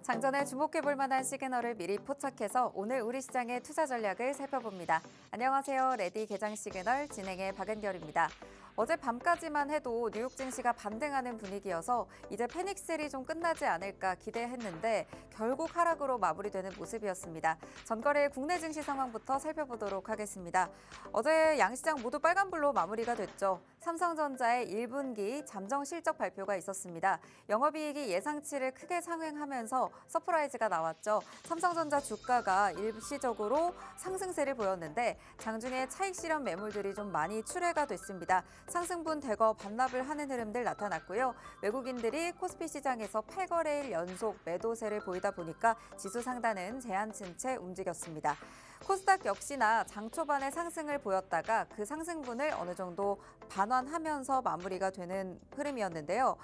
장전에 주목해볼 만한 시그널을 미리 포착해서 오늘 우리 시장의 투자 전략을 살펴봅니다. 안녕하세요. 레디 개장 시그널 진행의 박은결입니다. 어제 밤까지만 해도 뉴욕 증시가 반등하는 분위기여서 이제 패닉셀이 좀 끝나지 않을까 기대했는데 결국 하락으로 마무리되는 모습이었습니다. 전거래일 국내 증시 상황부터 살펴보도록 하겠습니다. 어제 양시장 모두 빨간불로 마무리가 됐죠. 삼성전자의 1분기 잠정 실적 발표가 있었습니다. 영업이익이 예상치를 크게 상회하면서 서프라이즈가 나왔죠. 삼성전자 주가가 일시적으로 상승세를 보였는데 장중에 차익 실현 매물들이 좀 많이 출회가 됐습니다. 상승분 대거 반납을 하는 흐름들 나타났고요. 외국인들이 코스피 시장에서 8거래일 연속 매도세를 보이다 보니까 지수 상단은 제한친 채 움직였습니다. 코스닥 역시나 장 초반에 상승을 보였다가 그 상승분을 어느 정도 반환하면서 마무리가 되는 흐름이었는데요.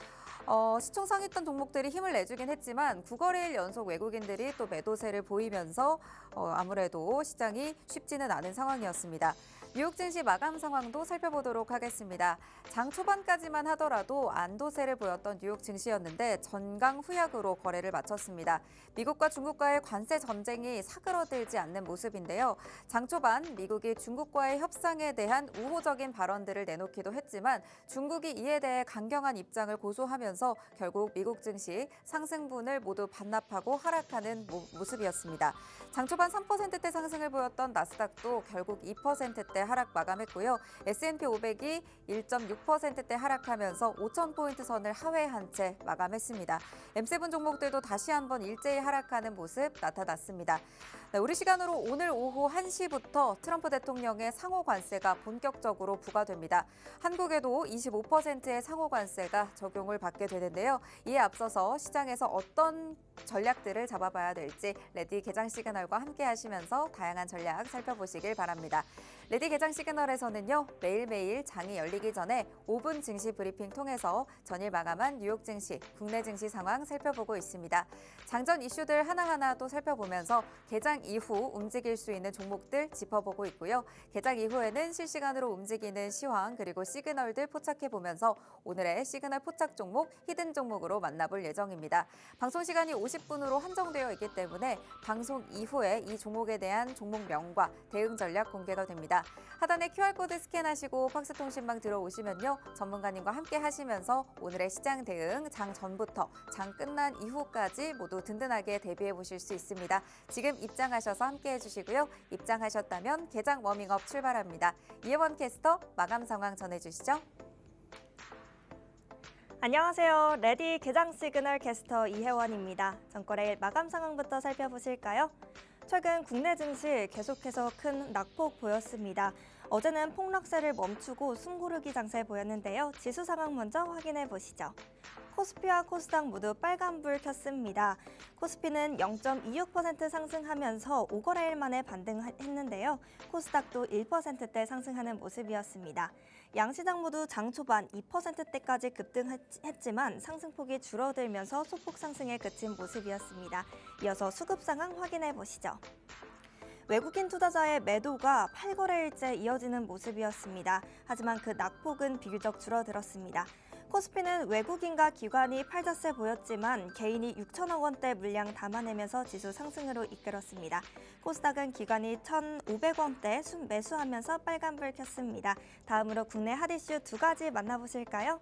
시총 상위권 종목들이 힘을 내주긴 했지만 9거래일 연속 외국인들이 또 매도세를 보이면서 아무래도 시장이 쉽지는 않은 상황이었습니다. 뉴욕 증시 마감 상황도 살펴보도록 하겠습니다. 장 초반까지만 하더라도 안도세를 보였던 뉴욕 증시였는데 전강 후약으로 거래를 마쳤습니다. 미국과 중국과의 관세 전쟁이 사그러들지 않는 모습인데요. 장 초반 미국이 중국과의 협상에 대한 우호적인 발언들을 내놓기도 했지만 중국이 이에 대해 강경한 입장을 고수하면서 결국 미국 증시 상승분을 모두 반납하고 하락하는 모습이었습니다. 장 초반 3%대 상승을 보였던 나스닥도 결국 2%대 하락 마감했고요. S&P 500이 1.6%대 하락하면서 5,000포인트 선을 하회한 채 마감했습니다. M7 종목들도 다시 한번 일제히 하락하는 모습 나타났습니다. 네, 우리 시간으로 오늘 오후 1시부터 트럼프 대통령의 상호 관세가 본격적으로 부과됩니다. 한국에도 25%의 상호 관세가 적용을 받게 되는데요. 이에 앞서서 시장에서 어떤 전략들을 잡아봐야 될지 레디 개장 시그널과 함께 하시면서 다양한 전략 살펴보시길 바랍니다. 레디 개장 시그널에서는요, 매일매일 장이 열리기 전에 5분 증시 브리핑 통해서 전일 마감한 뉴욕 증시, 국내 증시 상황 살펴보고 있습니다. 장전 이슈들 하나하나 또 살펴보면서 개장 이후 움직일 수 있는 종목들 짚어보고 있고요. 개장 이후에는 실시간으로 움직이는 시황 그리고 시그널들 포착해보면서 오늘의 시그널 포착 종목, 히든 종목으로 만나볼 예정입니다. 방송 시간이 50분으로 한정되어 있기 때문에 방송 이후에 이 종목에 대한 종목명과 대응 전략 공개가 됩니다. 하단에 QR코드 스캔하시고 팍스 통신망 들어오시면요. 전문가님과 함께 하시면서 오늘의 시장 대응 장 전부터 장 끝난 이후까지 모두 든든하게 대비해 보실 수 있습니다. 지금 입장하셔서 함께 해주시고요. 입장하셨다면 개장 워밍업 출발합니다. 이혜원 캐스터 마감 상황 전해주시죠. 안녕하세요. 레디 개장 시그널 캐스터 이혜원입니다. 전거래일 마감 상황부터 살펴보실까요? 최근 국내 증시 계속해서 큰 낙폭 보였습니다. 어제는 폭락세를 멈추고 숨고르기 장세 보였는데요. 지수 상황 먼저 확인해 보시죠. 코스피와 코스닥 모두 빨간불 켰습니다. 코스피는 0.26% 상승하면서 5거래일 만에 반등했는데요. 코스닥도 1%대 상승하는 모습이었습니다. 양시장 모두 장 초반 2%대까지 급등했지만 상승폭이 줄어들면서 소폭 상승에 그친 모습이었습니다. 이어서 수급 상황 확인해 보시죠. 외국인 투자자의 매도가 8거래일째 이어지는 모습이었습니다. 하지만 그 낙폭은 비교적 줄어들었습니다. 코스피는 외국인과 기관이 팔자세 보였지만 개인이 6천억 원대 물량 담아내면서 지수 상승으로 이끌었습니다. 코스닥은 기관이 1,500원대 매수하면서 빨간불 켰습니다. 다음으로 국내 핫 이슈 두 가지 만나보실까요?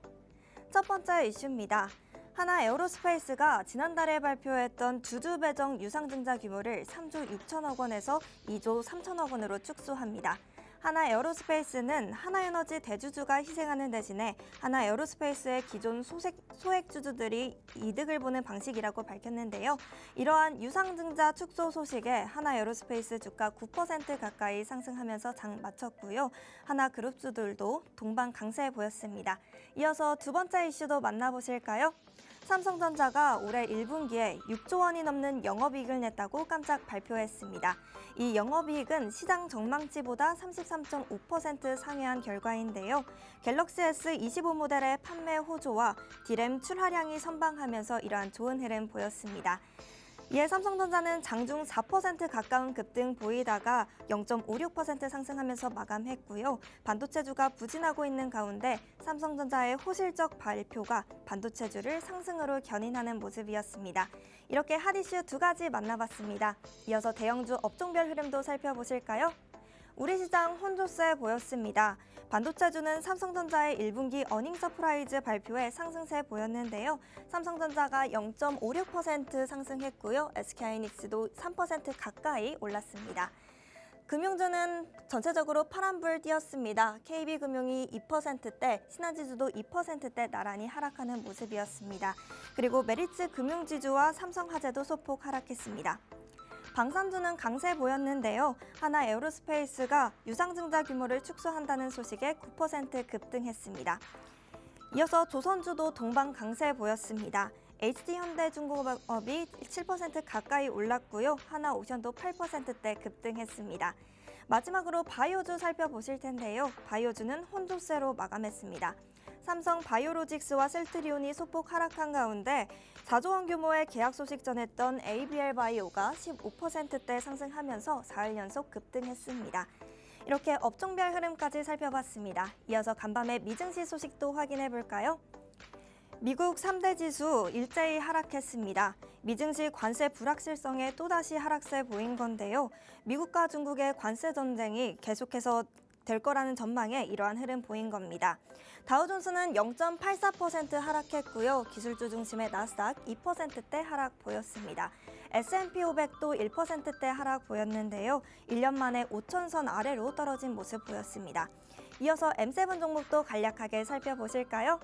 첫 번째 이슈입니다. 하나 에어로스페이스가 지난달에 발표했던 주주 배정 유상증자 규모를 3조 6천억 원에서 2조 3천억 원으로 축소합니다. 하나 에어로스페이스는 하나에너지 대주주가 희생하는 대신에 하나 에어로스페이스의 기존 소액 주주들이 이득을 보는 방식이라고 밝혔는데요. 이러한 유상증자 축소 소식에 하나 에어로스페이스 주가 9% 가까이 상승하면서 장 마쳤고요. 하나 그룹주들도 동반 강세 보였습니다. 이어서 두 번째 이슈도 만나보실까요? 삼성전자가 올해 1분기에 6조 원이 넘는 영업이익을 냈다고 깜짝 발표했습니다. 이 영업이익은 시장 전망치보다 33.5% 상회한 결과인데요. 갤럭시 S25 모델의 판매 호조와 D램 출하량이 선방하면서 이러한 좋은 흐름 보였습니다. 이에 삼성전자는 장중 4% 가까운 급등 보이다가 0.56% 상승하면서 마감했고요. 반도체주가 부진하고 있는 가운데 삼성전자의 호실적 발표가 반도체주를 상승으로 견인하는 모습이었습니다. 이렇게 핫 이슈 두 가지 만나봤습니다. 이어서 대형주 업종별 흐름도 살펴보실까요? 우리 시장 혼조세 보였습니다. 반도체주는 삼성전자의 1분기 어닝 서프라이즈 발표에 상승세 보였는데요. 삼성전자가 0.56% 상승했고요. SK하이닉스도 3% 가까이 올랐습니다. 금융주는 전체적으로 파란불 띄었습니다. KB금융이 2%대, 신한지주도 2%대 나란히 하락하는 모습이었습니다. 그리고 메리츠 금융지주와 삼성화재도 소폭 하락했습니다. 방산주는 강세 보였는데요. 하나 에어로스페이스가 유상증자 규모를 축소한다는 소식에 9% 급등했습니다. 이어서 조선주도 동반 강세 보였습니다. HD현대중공업이 7% 가까이 올랐고요. 하나오션도 8%대 급등했습니다. 마지막으로 바이오주 살펴보실 텐데요. 바이오주는 혼조세로 마감했습니다. 삼성 바이오로직스와 셀트리온이 소폭 하락한 가운데 4조 원 규모의 계약 소식 전했던 ABL 바이오가 15%대 상승하면서 4일 연속 급등했습니다. 이렇게 업종별 흐름까지 살펴봤습니다. 이어서 간밤의 미증시 소식도 확인해 볼까요? 미국 3대 지수 일제히 하락했습니다. 미증시 관세 불확실성에 또다시 하락세 보인 건데요. 미국과 중국의 관세 전쟁이 계속해서 될 거라는 전망에 이러한 흐름 보인 겁니다. 다우존스는 0.84% 하락했고요. 기술주 중심의 나스닥 2%대 하락 보였습니다. S&P 500도 1%대 하락 보였는데요. 1년 만에 5천선 아래로 떨어진 모습 보였습니다. 이어서 M7 종목도 간략하게 살펴보실까요?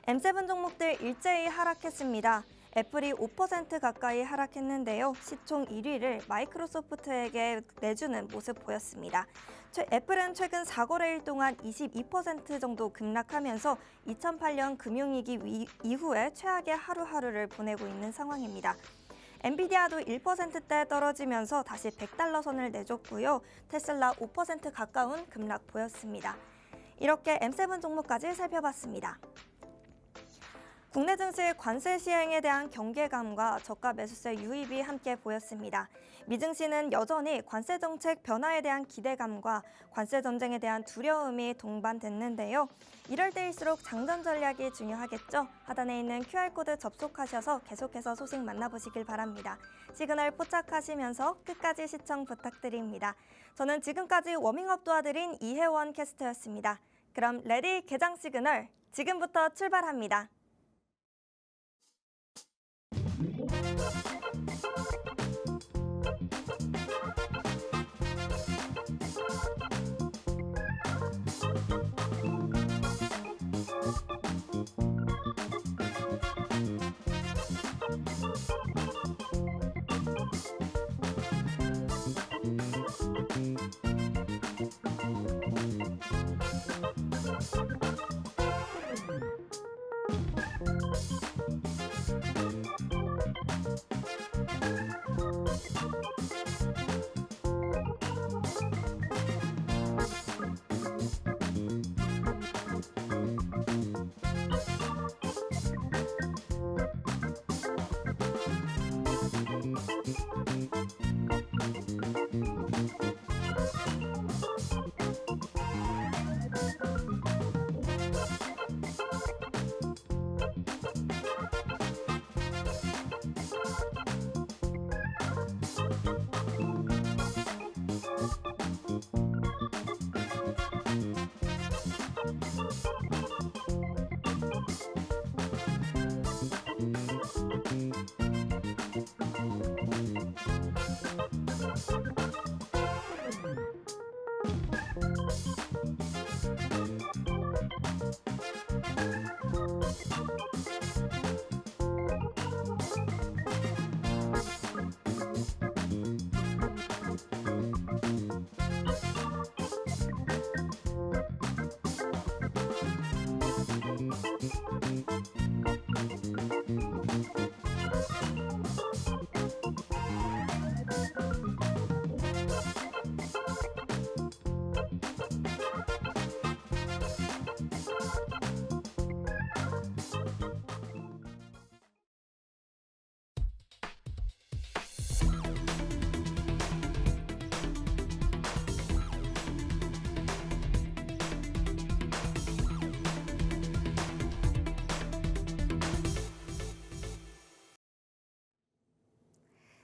M7 종목들 일제히 하락했습니다. 애플이 5% 가까이 하락했는데요. 시총 1위를 마이크로소프트에게 내주는 모습 보였습니다. 애플은 최근 4거래일 동안 22% 정도 급락하면서 2008년 금융위기 이후에 최악의 하루하루를 보내고 있는 상황입니다. 엔비디아도 1%대 떨어지면서 다시 $100 선을 내줬고요. 테슬라 5% 가까운 급락 보였습니다. 이렇게 M7 종목까지 살펴봤습니다. 국내 증시 관세 시행에 대한 경계감과 저가 매수세 유입이 함께 보였습니다. 미증시는 여전히 관세 정책 변화에 대한 기대감과 관세 전쟁에 대한 두려움이 동반됐는데요. 이럴 때일수록 장전 전략이 중요하겠죠. 하단에 있는 QR코드 접속하셔서 계속해서 소식 만나보시길 바랍니다. 시그널 포착하시면서 끝까지 시청 부탁드립니다. 저는 지금까지 워밍업 도와드린 이혜원 캐스터였습니다. 그럼 레디 개장 시그널 지금부터 출발합니다.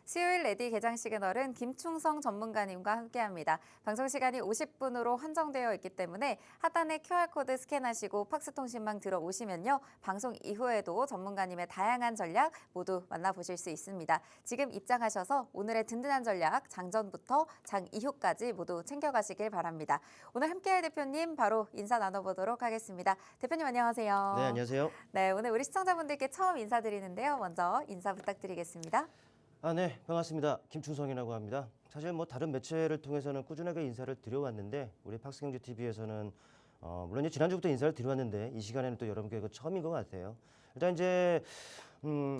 수요일 레디 개장 시그널은 김충성 전문가님과 함께합니다. 방송 시간이 50분으로 한정되어 있기 때문에 하단에 QR코드 스캔하시고 팍스통신망 들어오시면요. 방송 이후에도 전문가님의 다양한 전략 모두 만나보실 수 있습니다. 지금 입장하셔서 오늘의 든든한 전략 장전부터 장 이후까지 모두 챙겨가시길 바랍니다. 오늘 함께할 대표님 바로 인사 나눠보도록 하겠습니다. 대표님 안녕하세요. 네, 안녕하세요. 네, 오늘 우리 시청자분들께 처음 인사드리는데요. 먼저 인사 부탁드리겠습니다. 네, 반갑습니다. 김충성이라고 합니다. 사실 뭐 다른 매체를 통해서는 꾸준하게 인사를 드려왔는데 우리 팍스경제TV에서는 물론 이제 지난주부터 인사를 드려왔는데 이 시간에는 또 여러분께 그 처음인 것 같아요. 일단 이제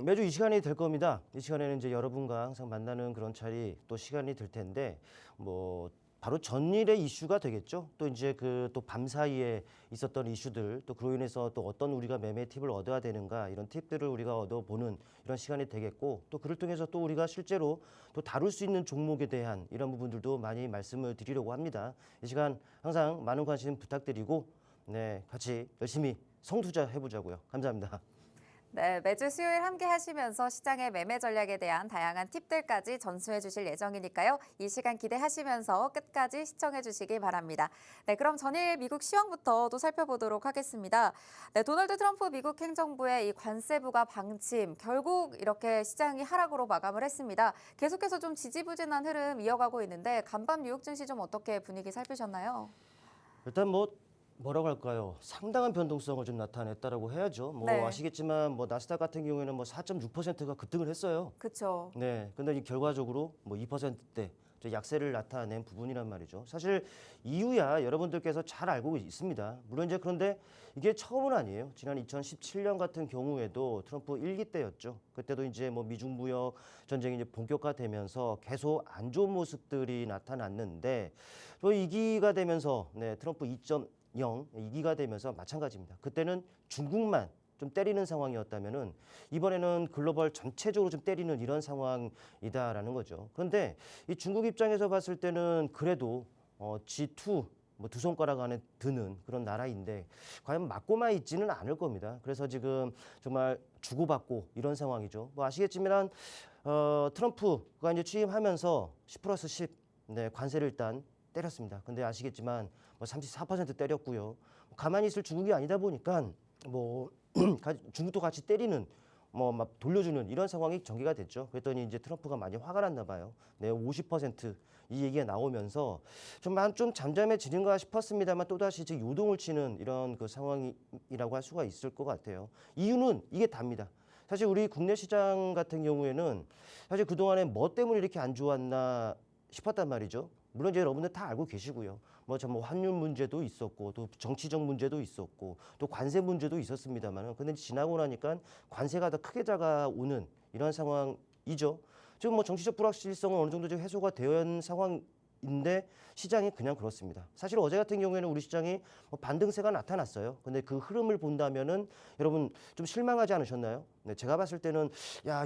매주 이 시간이 될 겁니다. 이 시간에는 이제 여러분과 항상 만나는 그런 자리 또 시간이 될 텐데 뭐 바로 전일의 이슈가 되겠죠. 또 이제 그 또 밤 사이에 있었던 이슈들 또 그로 인해서 또 어떤 우리가 매매 팁을 얻어야 되는가 이런 팁들을 우리가 얻어보는 이런 시간이 되겠고 또 그를 통해서 또 우리가 실제로 또 다룰 수 있는 종목에 대한 이런 부분들도 많이 말씀을 드리려고 합니다. 이 시간 항상 많은 관심 부탁드리고 네, 같이 열심히 성투자 해보자고요. 감사합니다. 네, 매주 수요일 함께 하시면서 시장의 매매 전략에 대한 다양한 팁들까지 전수해 주실 예정이니까요. 이 시간 기대하시면서 끝까지 시청해 주시기 바랍니다. 네, 그럼 전일 미국 시황부터 또 살펴보도록 하겠습니다. 네, 도널드 트럼프 미국 행정부의 이 관세 부과 방침 결국 이렇게 시장이 하락으로 마감을 했습니다. 계속해서 좀 지지부진한 흐름 이어가고 있는데 간밤 뉴욕 증시 좀 어떻게 분위기 살피셨나요? 일단 뭐라고 할까요? 상당한 변동성을 좀 나타냈다라고 해야죠. 네. 아시겠지만 나스닥 같은 경우에는 4.6%가 급등을 했어요. 그렇죠. 네. 근데 이 결과적으로 2%대 약세를 나타낸 부분이란 말이죠. 사실 이유야 여러분들께서 잘 알고 있습니다. 물론 이제 그런데 이게 처음은 아니에요. 지난 2017년 같은 경우에도 트럼프 1기 때였죠. 그때도 이제 미중 무역 전쟁이 이제 본격화되면서 계속 안 좋은 모습들이 나타났는데 또 2기가 되면서 트럼프 2.0 2기가 되면서 마찬가지입니다. 그때는 중국만 좀 때리는 상황이었다면은 이번에는 글로벌 전체적으로 좀 때리는 이런 상황이다라는 거죠. 그런데 이 중국 입장에서 봤을 때는 그래도 G2 두 손가락 안에 드는 그런 나라인데 과연 맞고만 있지는 않을 겁니다. 그래서 지금 정말 주고받고 이런 상황이죠. 아시겠지만 트럼프가 이제 취임하면서 10+10 관세를 일단 때렸습니다. 근데 아시겠지만 34% 때렸고요. 가만히 있을 중국이 아니다 보니까 중국도 같이 때리는 막 돌려주는 이런 상황이 전개가 됐죠. 그랬더니 이제 트럼프가 많이 화가 났나 봐요. 50%이 얘기가 나오면서 좀 잠잠해지는가 싶었습니다만 또다시 이제 요동을 치는 이런 그 상황이라고 할 수가 있을 것 같아요. 이유는 이게 답니다. 사실 우리 국내 시장 같은 경우에는 사실 그동안에 뭐 때문에 이렇게 안 좋았나 싶었단 말이죠. 물론 이제 여러분들 다 알고 계시고요. 환율 문제도 있었고 또 정치적 문제도 있었고 또 관세 문제도 있었습니다만은 근데 지나고 나니까 관세가 더 크게 다가오는 이런 상황이죠. 지금 정치적 불확실성은 어느 정도 좀 해소가 되는 상황인데 시장이 그냥 그렇습니다. 사실 어제 같은 경우에는 우리 시장이 반등세가 나타났어요. 근데 그 흐름을 본다면은 여러분 좀 실망하지 않으셨나요? 네, 제가 봤을 때는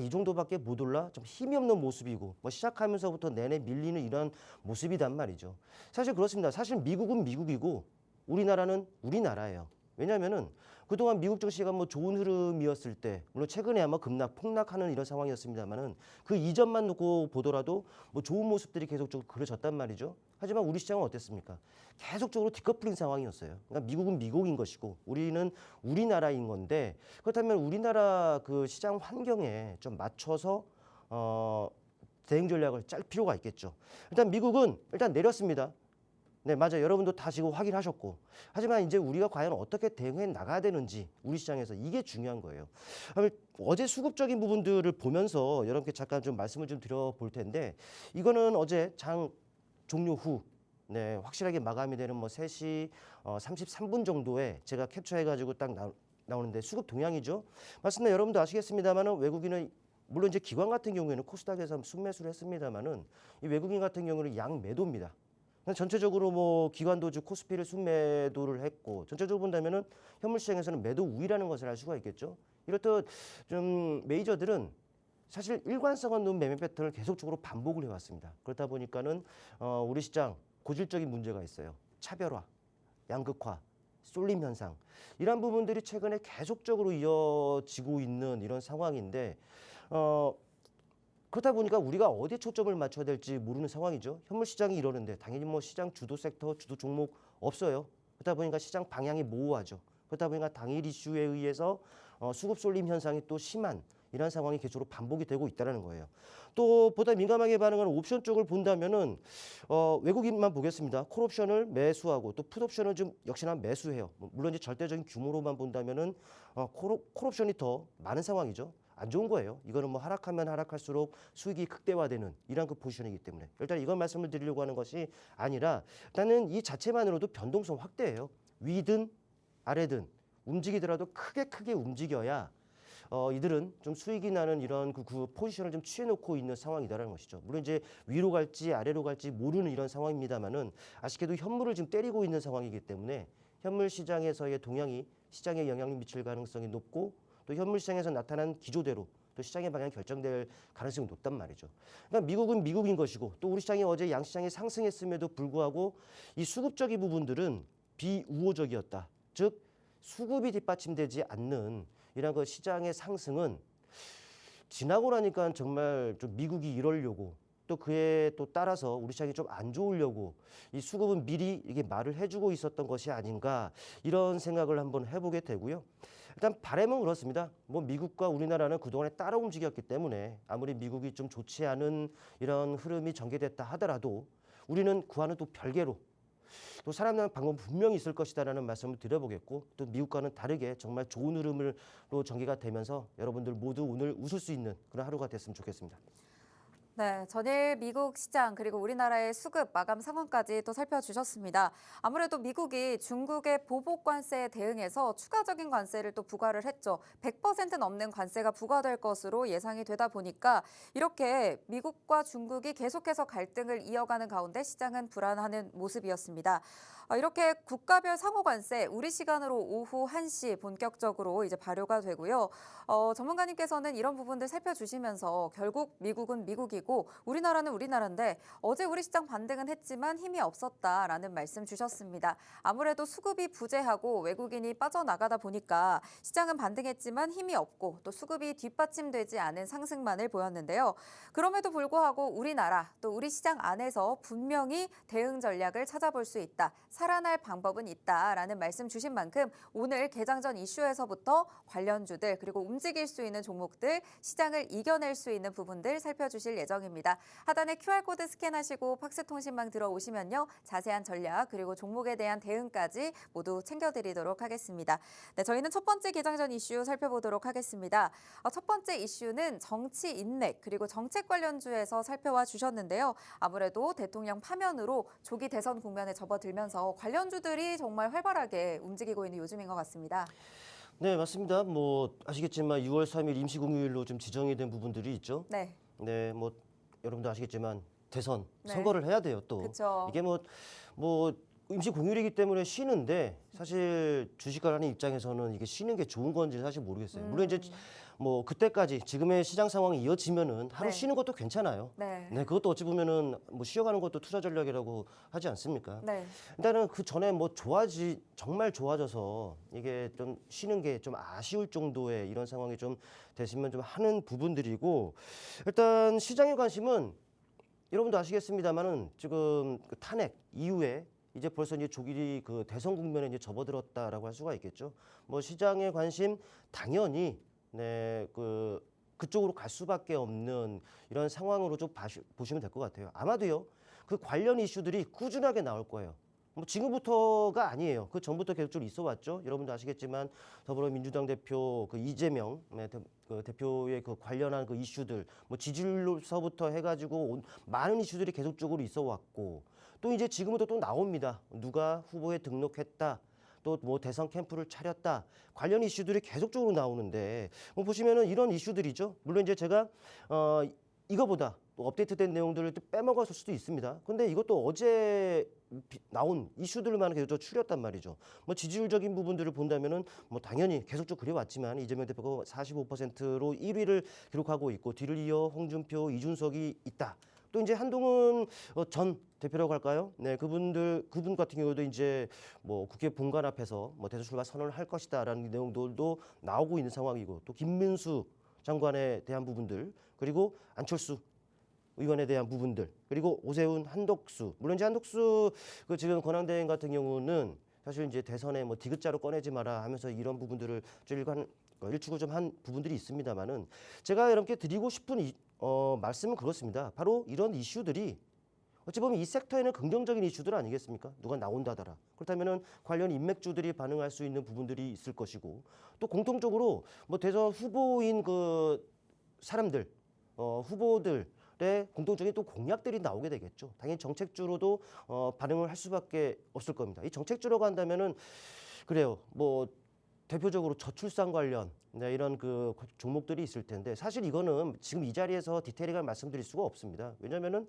이 정도밖에 못 올라 좀 힘이 없는 모습이고 시작하면서부터 내내 밀리는 이런 모습이단 말이죠. 사실 그렇습니다. 사실 미국은 미국이고 우리나라는 우리나라예요. 왜냐하면은 그동안 미국 증시가 좋은 흐름이었을 때 물론 최근에 아마 급락 폭락하는 이런 상황이었습니다만은 그 이전만 놓고 보더라도 좋은 모습들이 계속적으로 그려졌단 말이죠. 하지만 우리 시장은 어땠습니까? 계속적으로 디커플링 상황이었어요. 그러니까 미국은 미국인 것이고 우리는 우리나라인 건데 그렇다면 우리나라 그 시장 환경에 좀 맞춰서 대응 전략을 짤 필요가 있겠죠. 일단 미국은 일단 내렸습니다. 네, 맞아요. 여러분도 다 지금 확인하셨고. 하지만 이제 우리가 과연 어떻게 대응해 나가야 되는지 우리 시장에서 이게 중요한 거예요. 어제 수급적인 부분들을 보면서 여러분께 잠깐 좀 말씀을 좀 드려볼 텐데 이거는 어제 장 종료 후 확실하게 마감이 되는 3시 33분 정도에 제가 캡처해가지고 딱 나오는데 수급 동향이죠. 맞습니다. 여러분도 아시겠습니다만은 외국인은 물론 이제 기관 같은 경우에는 코스닥에서 순매수를 했습니다만은 이 외국인 같은 경우는 양매도입니다. 전체적으로 기관도 코스피를 순매도를 했고 전체적으로 본다면은 현물 시장에서는 매도 우위라는 것을 알 수가 있겠죠. 이렇듯 좀 메이저들은 사실 일관성 없는 매매 패턴을 계속적으로 반복을 해왔습니다. 그렇다 보니까는 우리 시장 고질적인 문제가 있어요. 차별화, 양극화, 쏠림 현상 이런 부분들이 최근에 계속적으로 이어지고 있는 이런 상황인데 그렇다 보니까 우리가 어디에 초점을 맞춰야 될지 모르는 상황이죠. 현물 시장이 이러는데 당연히 뭐 시장 주도 섹터, 주도 종목 없어요. 그렇다 보니까 시장 방향이 모호하죠. 그렇다 보니까 당일 이슈에 의해서 수급 쏠림 현상이 또 심한 이런 상황이 계속으로 반복이 되고 있다는 거예요. 또 보다 민감하게 반응하는 옵션 쪽을 본다면은 외국인만 보겠습니다. 콜옵션을 매수하고 또 풋옵션을 좀 역시나 매수해요. 물론 이제 절대적인 규모로만 본다면은 콜옵션이 더 많은 상황이죠. 안 좋은 거예요. 이거는 뭐 하락하면 하락할수록 수익이 극대화되는 이런 그 포지션이기 때문에 일단 이건 말씀을 드리려고 하는 것이 아니라 일단은 이 자체만으로도 변동성 확대예요. 위든 아래든 움직이더라도 크게 움직여야 이들은 좀 수익이 나는 이런 그 포지션을 좀 취해놓고 있는 상황이다라는 것이죠. 물론 이제 위로 갈지 아래로 갈지 모르는 이런 상황입니다만은 아쉽게도 현물을 지금 때리고 있는 상황이기 때문에 현물 시장에서의 동향이 시장에 영향을 미칠 가능성이 높고 또 현물 시장에서 나타난 기조대로 또 시장의 방향이 결정될 가능성이 높단 말이죠. 그러니까 미국은 미국인 것이고 또 우리 시장이 어제 양시장이 상승했음에도 불구하고 이 수급적인 부분들은 비우호적이었다. 즉 수급이 뒷받침되지 않는 이런 그 시장의 상승은 지나고 나니까 정말 좀 미국이 이러려고 또 그에 또 따라서 우리 시장이 좀 안 좋으려고 이 수급은 미리 이게 말을 해주고 있었던 것이 아닌가 이런 생각을 한번 해보게 되고요. 일단 바람은 그렇습니다. 뭐 미국과 우리나라는 그동안에 따라 움직였기 때문에 아무리 미국이 좀 좋지 않은 이런 흐름이 전개됐다 하더라도 우리는 그와는 또 별개로 또 살아남는 방법은 분명히 있을 것이다라는 말씀을 드려보겠고 또 미국과는 다르게 정말 좋은 흐름으로 전개가 되면서 여러분들 모두 오늘 웃을 수 있는 그런 하루가 됐으면 좋겠습니다. 네, 전일 미국 시장 그리고 우리나라의 수급 마감 상황까지 또 살펴주셨습니다. 아무래도 미국이 중국의 보복 관세에 대응해서 추가적인 관세를 또 부과를 했죠. 100% 넘는 관세가 부과될 것으로 예상이 되다 보니까 이렇게 미국과 중국이 계속해서 갈등을 이어가는 가운데 시장은 불안하는 모습이었습니다. 이렇게 국가별 상호 관세 우리 시간으로 오후 1시 본격적으로 이제 발효가 되고요. 전문가님께서는 이런 부분들 살펴주시면서 결국 미국은 미국이고 우리나라는 우리나라인데 어제 우리 시장 반등은 했지만 힘이 없었다라는 말씀 주셨습니다. 아무래도 수급이 부재하고 외국인이 빠져나가다 보니까 시장은 반등했지만 힘이 없고 또 수급이 뒷받침되지 않은 상승만을 보였는데요. 그럼에도 불구하고 우리나라 또 우리 시장 안에서 분명히 대응 전략을 찾아볼 수 있다. 살아날 방법은 있다라는 말씀 주신 만큼 오늘 개장 전 이슈에서부터 관련주들 그리고 움직일 수 있는 종목들 시장을 이겨낼 수 있는 부분들 살펴주실 예정입니다. 하단에 QR코드 스캔하시고 팍스통신망 들어오시면요. 자세한 전략 그리고 종목에 대한 대응까지 모두 챙겨드리도록 하겠습니다. 네, 저희는 첫 번째 개장 전 이슈 살펴보도록 하겠습니다. 첫 번째 이슈는 정치 인맥 그리고 정책 관련주에서 살펴와 주셨는데요. 아무래도 대통령 파면으로 조기 대선 국면에 접어들면서 관련주들이 정말 활발하게 움직이고 있는 요즘인 것 같습니다. 네, 맞습니다. 뭐 아시겠지만 6월 3일 임시공휴일로 좀 지정이 된 부분들이 있죠. 네. 네, 뭐 여러분도 아시겠지만 대선 네. 선거를 해야 돼요 또. 그쵸. 이게 뭐 임시공휴일이기 때문에 쉬는데 사실 주식하는 입장에서는 이게 쉬는 게 좋은 건지 사실 모르겠어요. 물론 이제 뭐 그때까지 지금의 시장 상황이 이어지면은 하루 네. 쉬는 것도 괜찮아요. 네. 네, 그것도 어찌 보면은 뭐 쉬어가는 것도 투자 전략이라고 하지 않습니까? 네. 일단은 그 전에 뭐 정말 좋아져서 이게 좀 쉬는 게 좀 아쉬울 정도의 이런 상황이 좀 됐으면 좀 하는 부분들이고 일단 시장의 관심은 여러분도 아시겠습니다만은 지금 그 탄핵 이후에 이제 벌써 이제 조기 그 대선 국면에 이제 접어들었다라고 할 수가 있겠죠. 뭐 시장의 관심 당연히 네, 그쪽으로 갈 수밖에 없는 이런 상황으로 좀 보시면 될 것 같아요. 아마도요, 그 관련 이슈들이 꾸준하게 나올 거예요. 뭐 지금부터가 아니에요. 그 전부터 계속 있어 왔죠. 여러분도 아시겠지만 더불어민주당 대표 그 이재명 그 대표의 그 관련한 그 이슈들, 뭐 지지율서부터 해가지고 많은 이슈들이 계속적으로 있어 왔고 또 이제 지금부터 또 나옵니다. 누가 후보에 등록했다. 또 뭐 대선 캠프를 차렸다 관련 이슈들이 계속적으로 나오는데 뭐 보시면은 이런 이슈들이죠. 물론 이제 제가 이거보다 또 업데이트된 내용들을 또 빼먹었을 수도 있습니다. 근데 이것도 어제 나온 이슈들만 계속 추렸단 말이죠. 뭐 지지율적인 부분들을 본다면은 뭐 당연히 계속적으로 그래왔지만 이재명 대표가 45%로 1위를 기록하고 있고 뒤를 이어 홍준표, 이준석이 있다. 또 이제 한동훈 전 대표라고 할까요? 네, 그분 같은 경우도 이제 뭐 국회 본관 앞에서 뭐 대선 출마 선언을 할 것이다라는 내용들도 나오고 있는 상황이고 또 김민수 장관에 대한 부분들, 그리고 안철수 의원에 대한 부분들, 그리고 오세훈, 한덕수. 물론 이제 한덕수 그 지금 권한대행 같은 경우는 사실 이제 대선에 뭐 디귿자로 꺼내지 마라 하면서 이런 부분들을 좀 일축을 좀 한 부분들이 있습니다만은 제가 여러분께 드리고 싶은 말씀은 그렇습니다. 바로 이런 이슈들이 어찌 보면 이 섹터에는 긍정적인 이슈들 아니겠습니까? 누가 나온다더라. 그렇다면은 관련 인맥주들이 반응할 수 있는 부분들이 있을 것이고, 또 공통적으로 뭐 대선 후보인 그 사람들, 후보들의 공통적인 또 공약들이 나오게 되겠죠. 당연히 정책주로도 반응을 할 수밖에 없을 겁니다. 이 정책주라고 한다면은 그래요. 뭐 대표적으로 저출산 관련 이런 그 종목들이 있을 텐데 사실 이거는 지금 이 자리에서 디테일하게 말씀드릴 수가 없습니다. 왜냐하면은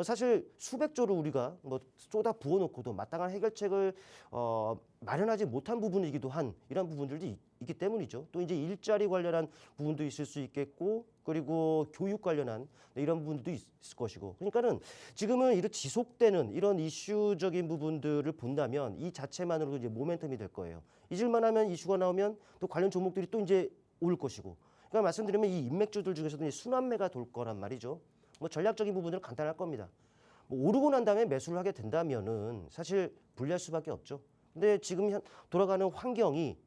사실 수백조를 우리가 뭐 쏟아 부어놓고도 마땅한 해결책을 마련하지 못한 부분이기도 한 이런 부분들도 있기 때문이죠. 또 이제 일자리 관련한 부분도 있을 수 있겠고, 그리고 교육 관련한 이런 부분도 있을 것이고, 그러니까는 지금은 이런 지속되는 이런 이슈적인 부분들을 본다면 이 자체만으로도 이제 모멘텀이 될 거예요. 잊을만하면 이슈가 나오면 또 관련 종목들이 또 이제 오를 것이고, 그러니까 말씀드리면 이 인맥주들 중에서도 순환매가 돌 거란 말이죠. 뭐 전략적인 부분들은 간단할 겁니다. 뭐 오르고 난 다음에 매수를 하게 된다면은 사실 불리할 수밖에 없죠. 근데 지금 돌아가는 환경이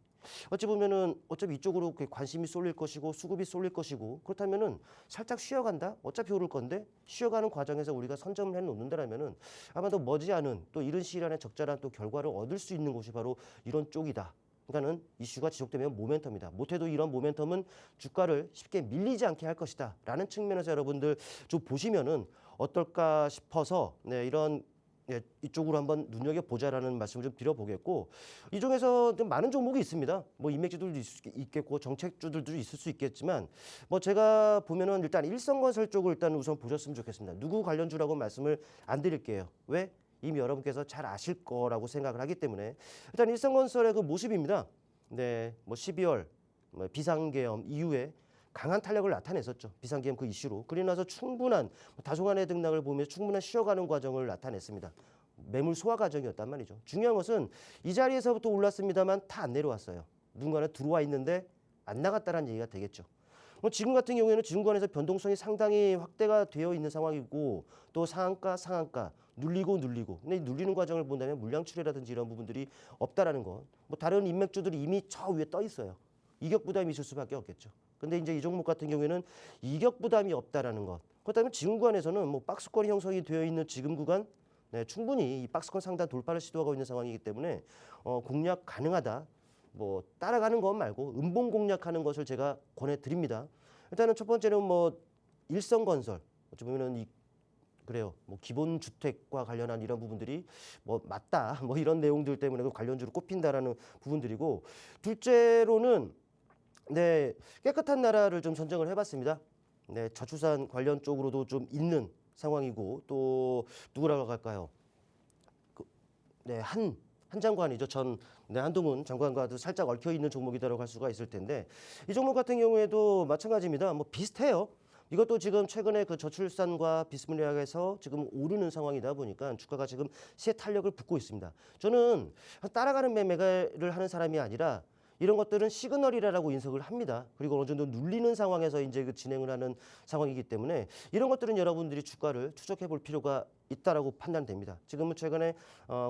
어찌 보면은 어차피 이쪽으로 관심이 쏠릴 것이고 수급이 쏠릴 것이고, 그렇다면은 살짝 쉬어간다. 어차피 오를 건데 쉬어가는 과정에서 우리가 선점을 해놓는다라면은 아마도 머지않은 또 이른 시일 안에 적절한 또 결과를 얻을 수 있는 곳이 바로 이런 쪽이다. 그러니까는 이슈가 지속되면 모멘텀이다. 못해도 이런 모멘텀은 주가를 쉽게 밀리지 않게 할 것이다라는 측면에서 여러분들 좀 보시면은 어떨까 싶어서 이런 이쪽으로 한번 눈여겨보자라는 말씀을 좀 드려보겠고, 이 중에서 좀 많은 종목이 있습니다. 뭐 인맥주들도 있겠고 정책주들도 있을 수 있겠지만 뭐 제가 보면은 일단 일성건설 쪽을 일단 우선 보셨으면 좋겠습니다. 누구 관련주라고 말씀을 안 드릴게요. 왜? 이미 여러분께서 잘 아실 거라고 생각을 하기 때문에 일단 일성건설의 그 모습입니다. 네, 뭐 12월 비상계엄 이후에 강한 탄력을 나타냈었죠. 비상계엄 그 이슈로. 그리고 나서 충분한 다소간의 등락을 보면서 충분한 쉬어가는 과정을 나타냈습니다. 매물 소화 과정이었단 말이죠. 중요한 것은 이 자리에서부터 올랐습니다만 다 안 내려왔어요. 누군가는 들어와 있는데 안 나갔다는 얘기가 되겠죠. 지금 같은 경우에는 지금권에서 변동성이 상당히 확대가 되어 있는 상황이고, 또 상한가 눌리고 근데 눌리는 과정을 본다면 물량 출회라든지 이런 부분들이 없다라는 것. 뭐 다른 인맥주들이 이미 저 위에 떠 있어요. 이격 부담이 있을 수밖에 없겠죠. 근데 이제 이 종목 같은 경우에는 이격 부담이 없다라는 것. 그렇다면 지금 구간에서는 뭐 박스권이 형성이 되어 있는 지금 구간, 충분히 이 박스권 상단 돌파를 시도하고 있는 상황이기 때문에 공략 가능하다. 뭐 따라가는 것 말고 음봉 공략하는 것을 제가 권해드립니다. 일단은 첫 번째는 뭐 일성건설, 어찌 보면은 그래요. 뭐 기본 주택과 관련한 이런 부분들이 뭐 맞다. 뭐 이런 내용들 때문에 관련주로 꼽힌다라는 부분들이고, 둘째로는 깨끗한 나라를 좀 선정을 해봤습니다. 저출산 관련 쪽으로도 좀 있는 상황이고, 또 누구라고 할까요? 한 장관이죠. 한동훈 장관과도 살짝 얽혀 있는 종목이다라고 할 수가 있을 텐데, 이 종목 같은 경우에도 마찬가지입니다. 뭐 비슷해요. 이것도 지금 최근에 그 저출산과 비스무리하게서 지금 오르는 상황이다 보니까 주가가 지금 새 탄력을 붙고 있습니다. 저는 따라가는 매매를 하는 사람이 아니라 이런 것들은 시그널이라고 인식을 합니다. 그리고 어느 정도 눌리는 상황에서 이제 그 진행을 하는 상황이기 때문에 이런 것들은 여러분들이 주가를 추적해 볼 필요가 있다라고 판단됩니다. 지금은 최근에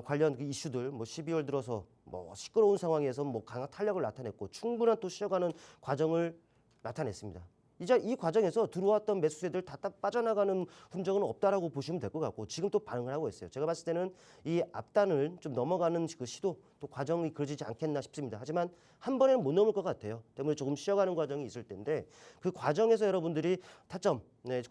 관련 그 이슈들 뭐 12월 들어서 뭐 시끄러운 상황에서 뭐 강한 탄력을 나타냈고 충분한 또 쉬어가는 과정을 나타냈습니다. 이제 이 과정에서 들어왔던 매수세들 다 빠져나가는 흔적은 없다라고 보시면 될 것 같고, 지금 또 반응을 하고 있어요. 제가 봤을 때는 이 앞단을 좀 넘어가는 그 시도 또 과정이 그러지지 않겠나 싶습니다. 하지만 한 번에는 못 넘을 것 같아요. 때문에 조금 쉬어가는 과정이 있을 텐데 그 과정에서 여러분들이 타점,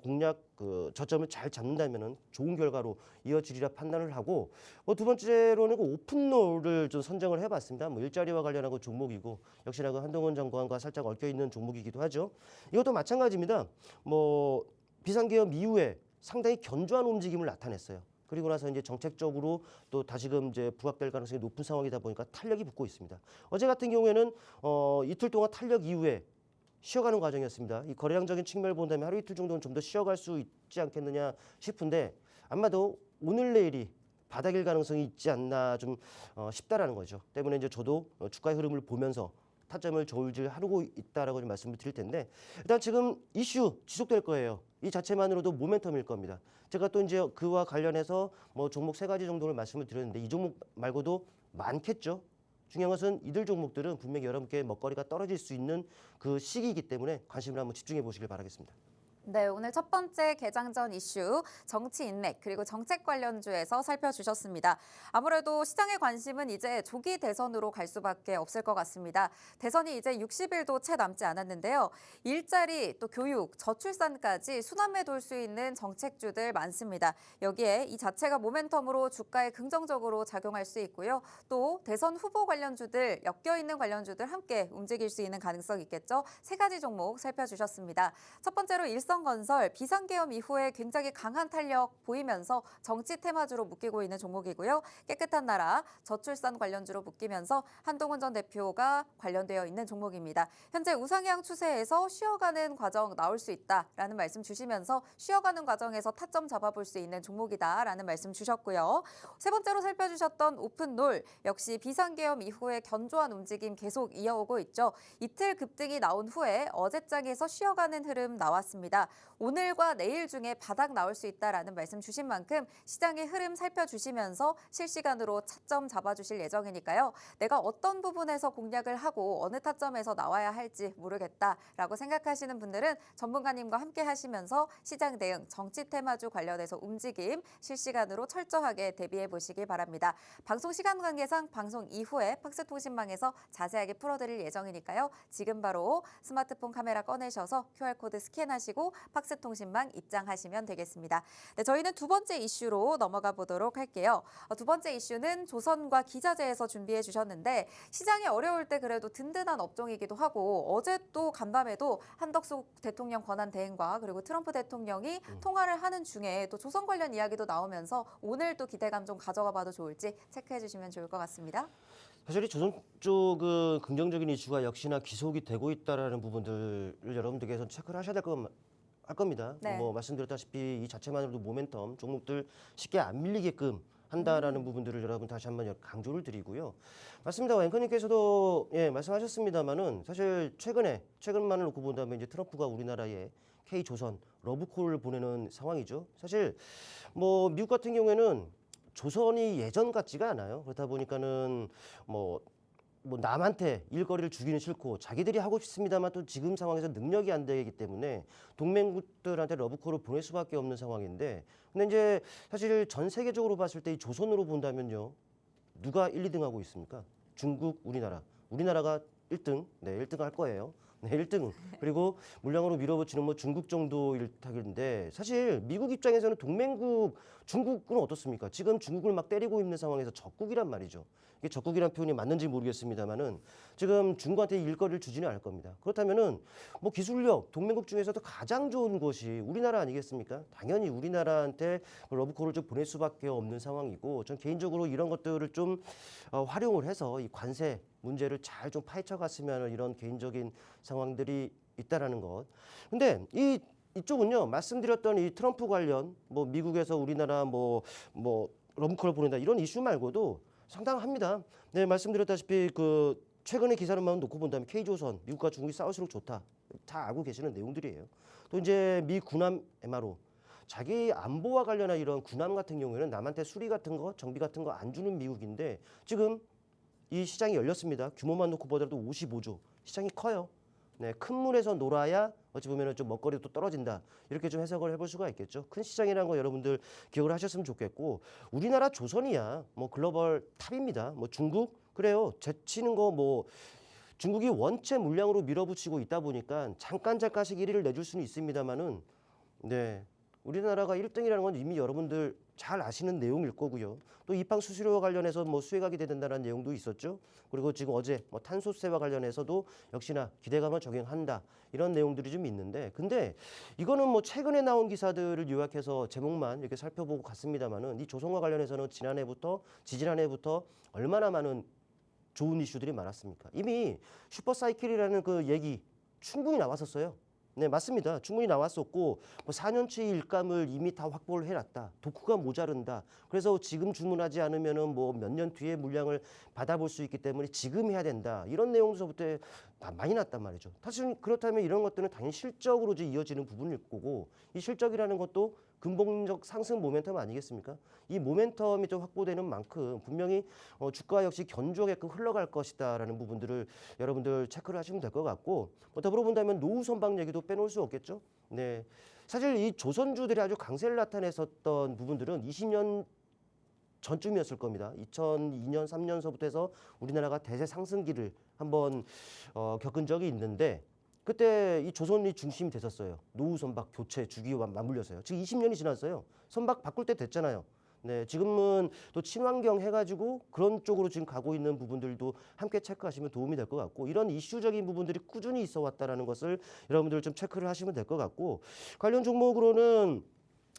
공략 그 저점을 잘 잡는다면은 좋은 결과로 이어지리라 판단을 하고, 두 번째로는 그 오픈롤을 좀 선정을 해봤습니다. 뭐 일자리와 관련하고 종목이고 역시나 그 한동훈 장관과 살짝 얽혀 있는 종목이기도 하죠. 이것도 마찬가지입니다. 뭐 비상계엄 이후에 상당히 견조한 움직임을 나타냈어요. 그리고 나서 이제 정책적으로 또 다시금 이제 부각될 가능성이 높은 상황이다 보니까 탄력이 붙고 있습니다. 어제 같은 경우에는 이틀 동안 탄력 이후에 쉬어가는 과정이었습니다. 이 거래량적인 측면을 본다면 하루 이틀 정도는 좀 더 쉬어갈 수 있지 않겠느냐 싶은데, 아마도 오늘 내일이 바닥일 가능성이 있지 않나 좀 싶다라는 거죠. 때문에 이제 저도 주가의 흐름을 보면서 타점을 저울질하고 있다라고 좀 말씀을 드릴 텐데 일단 지금 이슈 지속될 거예요. 이 자체만으로도 모멘텀일 겁니다. 제가 또 이제 그와 관련해서 뭐 종목 3가지 정도를 말씀을 드렸는데 이 종목 말고도 많겠죠. 중요한 것은 이들 종목들은 분명히 여러분께 먹거리가 떨어질 수 있는 그 시기이기 때문에 관심을 한번 집중해 보시길 바라겠습니다. 네, 오늘 첫 번째 개장 전 이슈 정치 인맥 그리고 정책 관련주에서 살펴주셨습니다. 아무래도 시장의 관심은 이제 조기 대선으로 갈 수밖에 없을 것 같습니다. 대선이 이제 60일도 채 남지 않았는데요. 일자리, 또 교육, 저출산까지 순환매 돌 수 있는 정책주들 많습니다. 여기에 이 자체가 모멘텀으로 주가에 긍정적으로 작용할 수 있고요. 또 대선 후보 관련주들, 엮여있는 관련주들 함께 움직일 수 있는 가능성이 있겠죠. 3가지 종목 살펴주셨습니다. 첫 번째로 일성건설, 비상계엄 이후에 굉장히 강한 탄력 보이면서 정치 테마주로 묶이고 있는 종목이고요. 깨끗한 나라, 저출산 관련주로 묶이면서 한동훈 전 대표가 관련되어 있는 종목입니다. 현재 우상향 추세에서 쉬어가는 과정 나올 수 있다라는 말씀 주시면서 쉬어가는 과정에서 타점 잡아볼 수 있는 종목이다라는 말씀 주셨고요. 세 번째로 살펴주셨던 오픈롤, 역시 비상계엄 이후에 견조한 움직임 계속 이어오고 있죠. 이틀 급등이 나온 후에 어제장에서 쉬어가는 흐름 나왔습니다. 오늘과 내일 중에 바닥 나올 수 있다라는 말씀 주신 만큼 시장의 흐름 살펴주시면서 실시간으로 차점 잡아주실 예정이니까요. 내가 어떤 부분에서 공략을 하고 어느 타점에서 나와야 할지 모르겠다라고 생각하시는 분들은 전문가님과 함께 하시면서 시장 대응, 정치 테마주 관련해서 움직임 실시간으로 철저하게 대비해 보시기 바랍니다. 방송 시간 관계상 방송 이후에 팍스통신망에서 자세하게 풀어드릴 예정이니까요. 지금 바로 스마트폰 카메라 꺼내셔서 QR코드 스캔하시고 팍스통신망 입장하시면 되겠습니다. 네, 저희는 두 번째 이슈로 넘어가 보도록 할게요. 두 번째 이슈는 조선과 기자재에서 준비해 주셨는데 시장이 어려울 때 그래도 든든한 업종이기도 하고 어제 또 간밤에도 한덕수 대통령 권한 대행과 그리고 트럼프 대통령이 통화를 하는 중에 또 조선 관련 이야기도 나오면서 오늘 또 기대감 좀 가져가 봐도 좋을지 체크해 주시면 좋을 것 같습니다. 사실 이 조선 쪽은 긍정적인 이슈가 역시나 기속이 되고 있다라는 부분들을 여러분들께서 체크를 하셔야 할 겁니다. 네. 뭐 말씀드렸다시피 이 자체만으로도 모멘텀 종목들 쉽게 안 밀리게끔 한다라는 부분들을 여러분 다시 한번 강조를 드리고요. 맞습니다. 앵커님께서도 말씀하셨습니다만은 사실 최근만을 놓고 본다면 이제 트럼프가 우리나라에 K조선 러브콜을 보내는 상황이죠. 사실 뭐 미국 같은 경우에는 조선이 예전 같지가 않아요. 그렇다 보니까는 뭐 남한테 일거리를 주기는 싫고 자기들이 하고 싶습니다만 또 지금 상황에서 능력이 안 되기 때문에 동맹국들한테 러브콜을 보낼 수밖에 없는 상황인데 근데 이제 사실 전 세계적으로 봤을 때 이 조선으로 본다면요. 누가 1, 2등 하고 있습니까? 중국, 우리나라. 우리나라가 1등, 1등 할 거예요. 1등. 그리고 물량으로 밀어붙이는 뭐 중국 정도 일타인데 사실 미국 입장에서는 동맹국 중국은 어떻습니까? 지금 중국을 막 때리고 있는 상황에서 적국이란 말이죠. 이게 적국이란 표현이 맞는지 모르겠습니다만은 지금 중국한테 일거리를 주지는 않을 겁니다. 그렇다면은 뭐 기술력 동맹국 중에서도 가장 좋은 것이 우리나라 아니겠습니까? 당연히 우리나라한테 러브콜을 좀 보낼 수밖에 없는 상황이고 전 개인적으로 이런 것들을 좀 활용을 해서 이 관세 문제를 잘 좀 파헤쳐 갔으면 이런 개인적인 상황들이 있다라는 것. 근데 이쪽은요 말씀드렸던 이 트럼프 관련 뭐 미국에서 우리나라 뭐 러브콜을 보낸다 이런 이슈 말고도 상당합니다. 네 말씀드렸다시피 그 최근의 기사를만 놓고 본다면 K조선 미국과 중국이 싸울수록 좋다. 다 알고 계시는 내용들이에요. 또 이제 미 군함 MRO 자기 안보와 관련한 이런 군함 같은 경우에는 남한테 수리 같은 거 정비 같은 거 안 주는 미국인데 지금 이 시장이 열렸습니다. 규모만 놓고 보더라도 55조. 시장이 커요. 네, 큰 물에서 놀아야 어찌 보면 좀 먹거리도 떨어진다. 이렇게 좀 해석을 해볼 수가 있겠죠. 큰 시장이라는 거 여러분들 기억을 하셨으면 좋겠고 우리나라 조선이야 뭐 글로벌 탑입니다. 뭐 중국 그래요. 제치는 거 뭐 중국이 원체 물량으로 밀어붙이고 있다 보니까 잠깐씩 1위를 내줄 수는 있습니다만은 네. 우리나라가 1등이라는 건 이미 여러분들 잘 아시는 내용일 거고요. 또 이팡 수수료와 관련해서 뭐 수혜가 기대된다는 내용도 있었죠. 그리고 지금 어제 뭐 탄소세와 관련해서도 역시나 기대감을 적용한다. 이런 내용들이 좀 있는데 근데 이거는 뭐 최근에 나온 기사들을 요약해서 제목만 이렇게 살펴보고 갔습니다만은 이 조선과 관련해서는 지지난해부터 얼마나 많은 좋은 이슈들이 많았습니까? 이미 슈퍼사이클이라는 그 얘기 충분히 나왔었어요. 네, 맞습니다. 충분히 나왔었고 뭐 4년치 일감을 이미 다 확보를 해놨다. 도크가 모자른다. 그래서 지금 주문하지 않으면은 뭐 몇 년 뒤에 물량을 받아볼 수 있기 때문에 지금 해야 된다. 이런 내용서부터 많이 났단 말이죠. 사실 그렇다면 이런 것들은 당연히 실적으로 이제 이어지는 부분일 거고 이 실적이라는 것도 근본적 상승 모멘텀 아니겠습니까? 이 모멘텀이 좀 확보되는 만큼 분명히 주가 역시 견조하게끔 흘러갈 것이다라는 부분들을 여러분들 체크를 하시면 될 것 같고 더불어 본다면 노후 선박 얘기도 빼놓을 수 없겠죠. 네, 사실 이 조선주들이 아주 강세를 나타냈었던 부분들은 20년 전쯤이었을 겁니다. 2002년, 3년서부터 해서 우리나라가 대세 상승기를 한번 겪은 적이 있는데 그때 이 조선이 중심이 됐었어요. 노후 선박 교체 주기와 맞물려서요. 지금 20년이 지났어요. 선박 바꿀 때 됐잖아요. 네, 지금은 또 친환경 해가지고 그런 쪽으로 지금 가고 있는 부분들도 함께 체크하시면 도움이 될 것 같고 이런 이슈적인 부분들이 꾸준히 있어 왔다라는 것을 여러분들 좀 체크를 하시면 될 것 같고 관련 종목으로는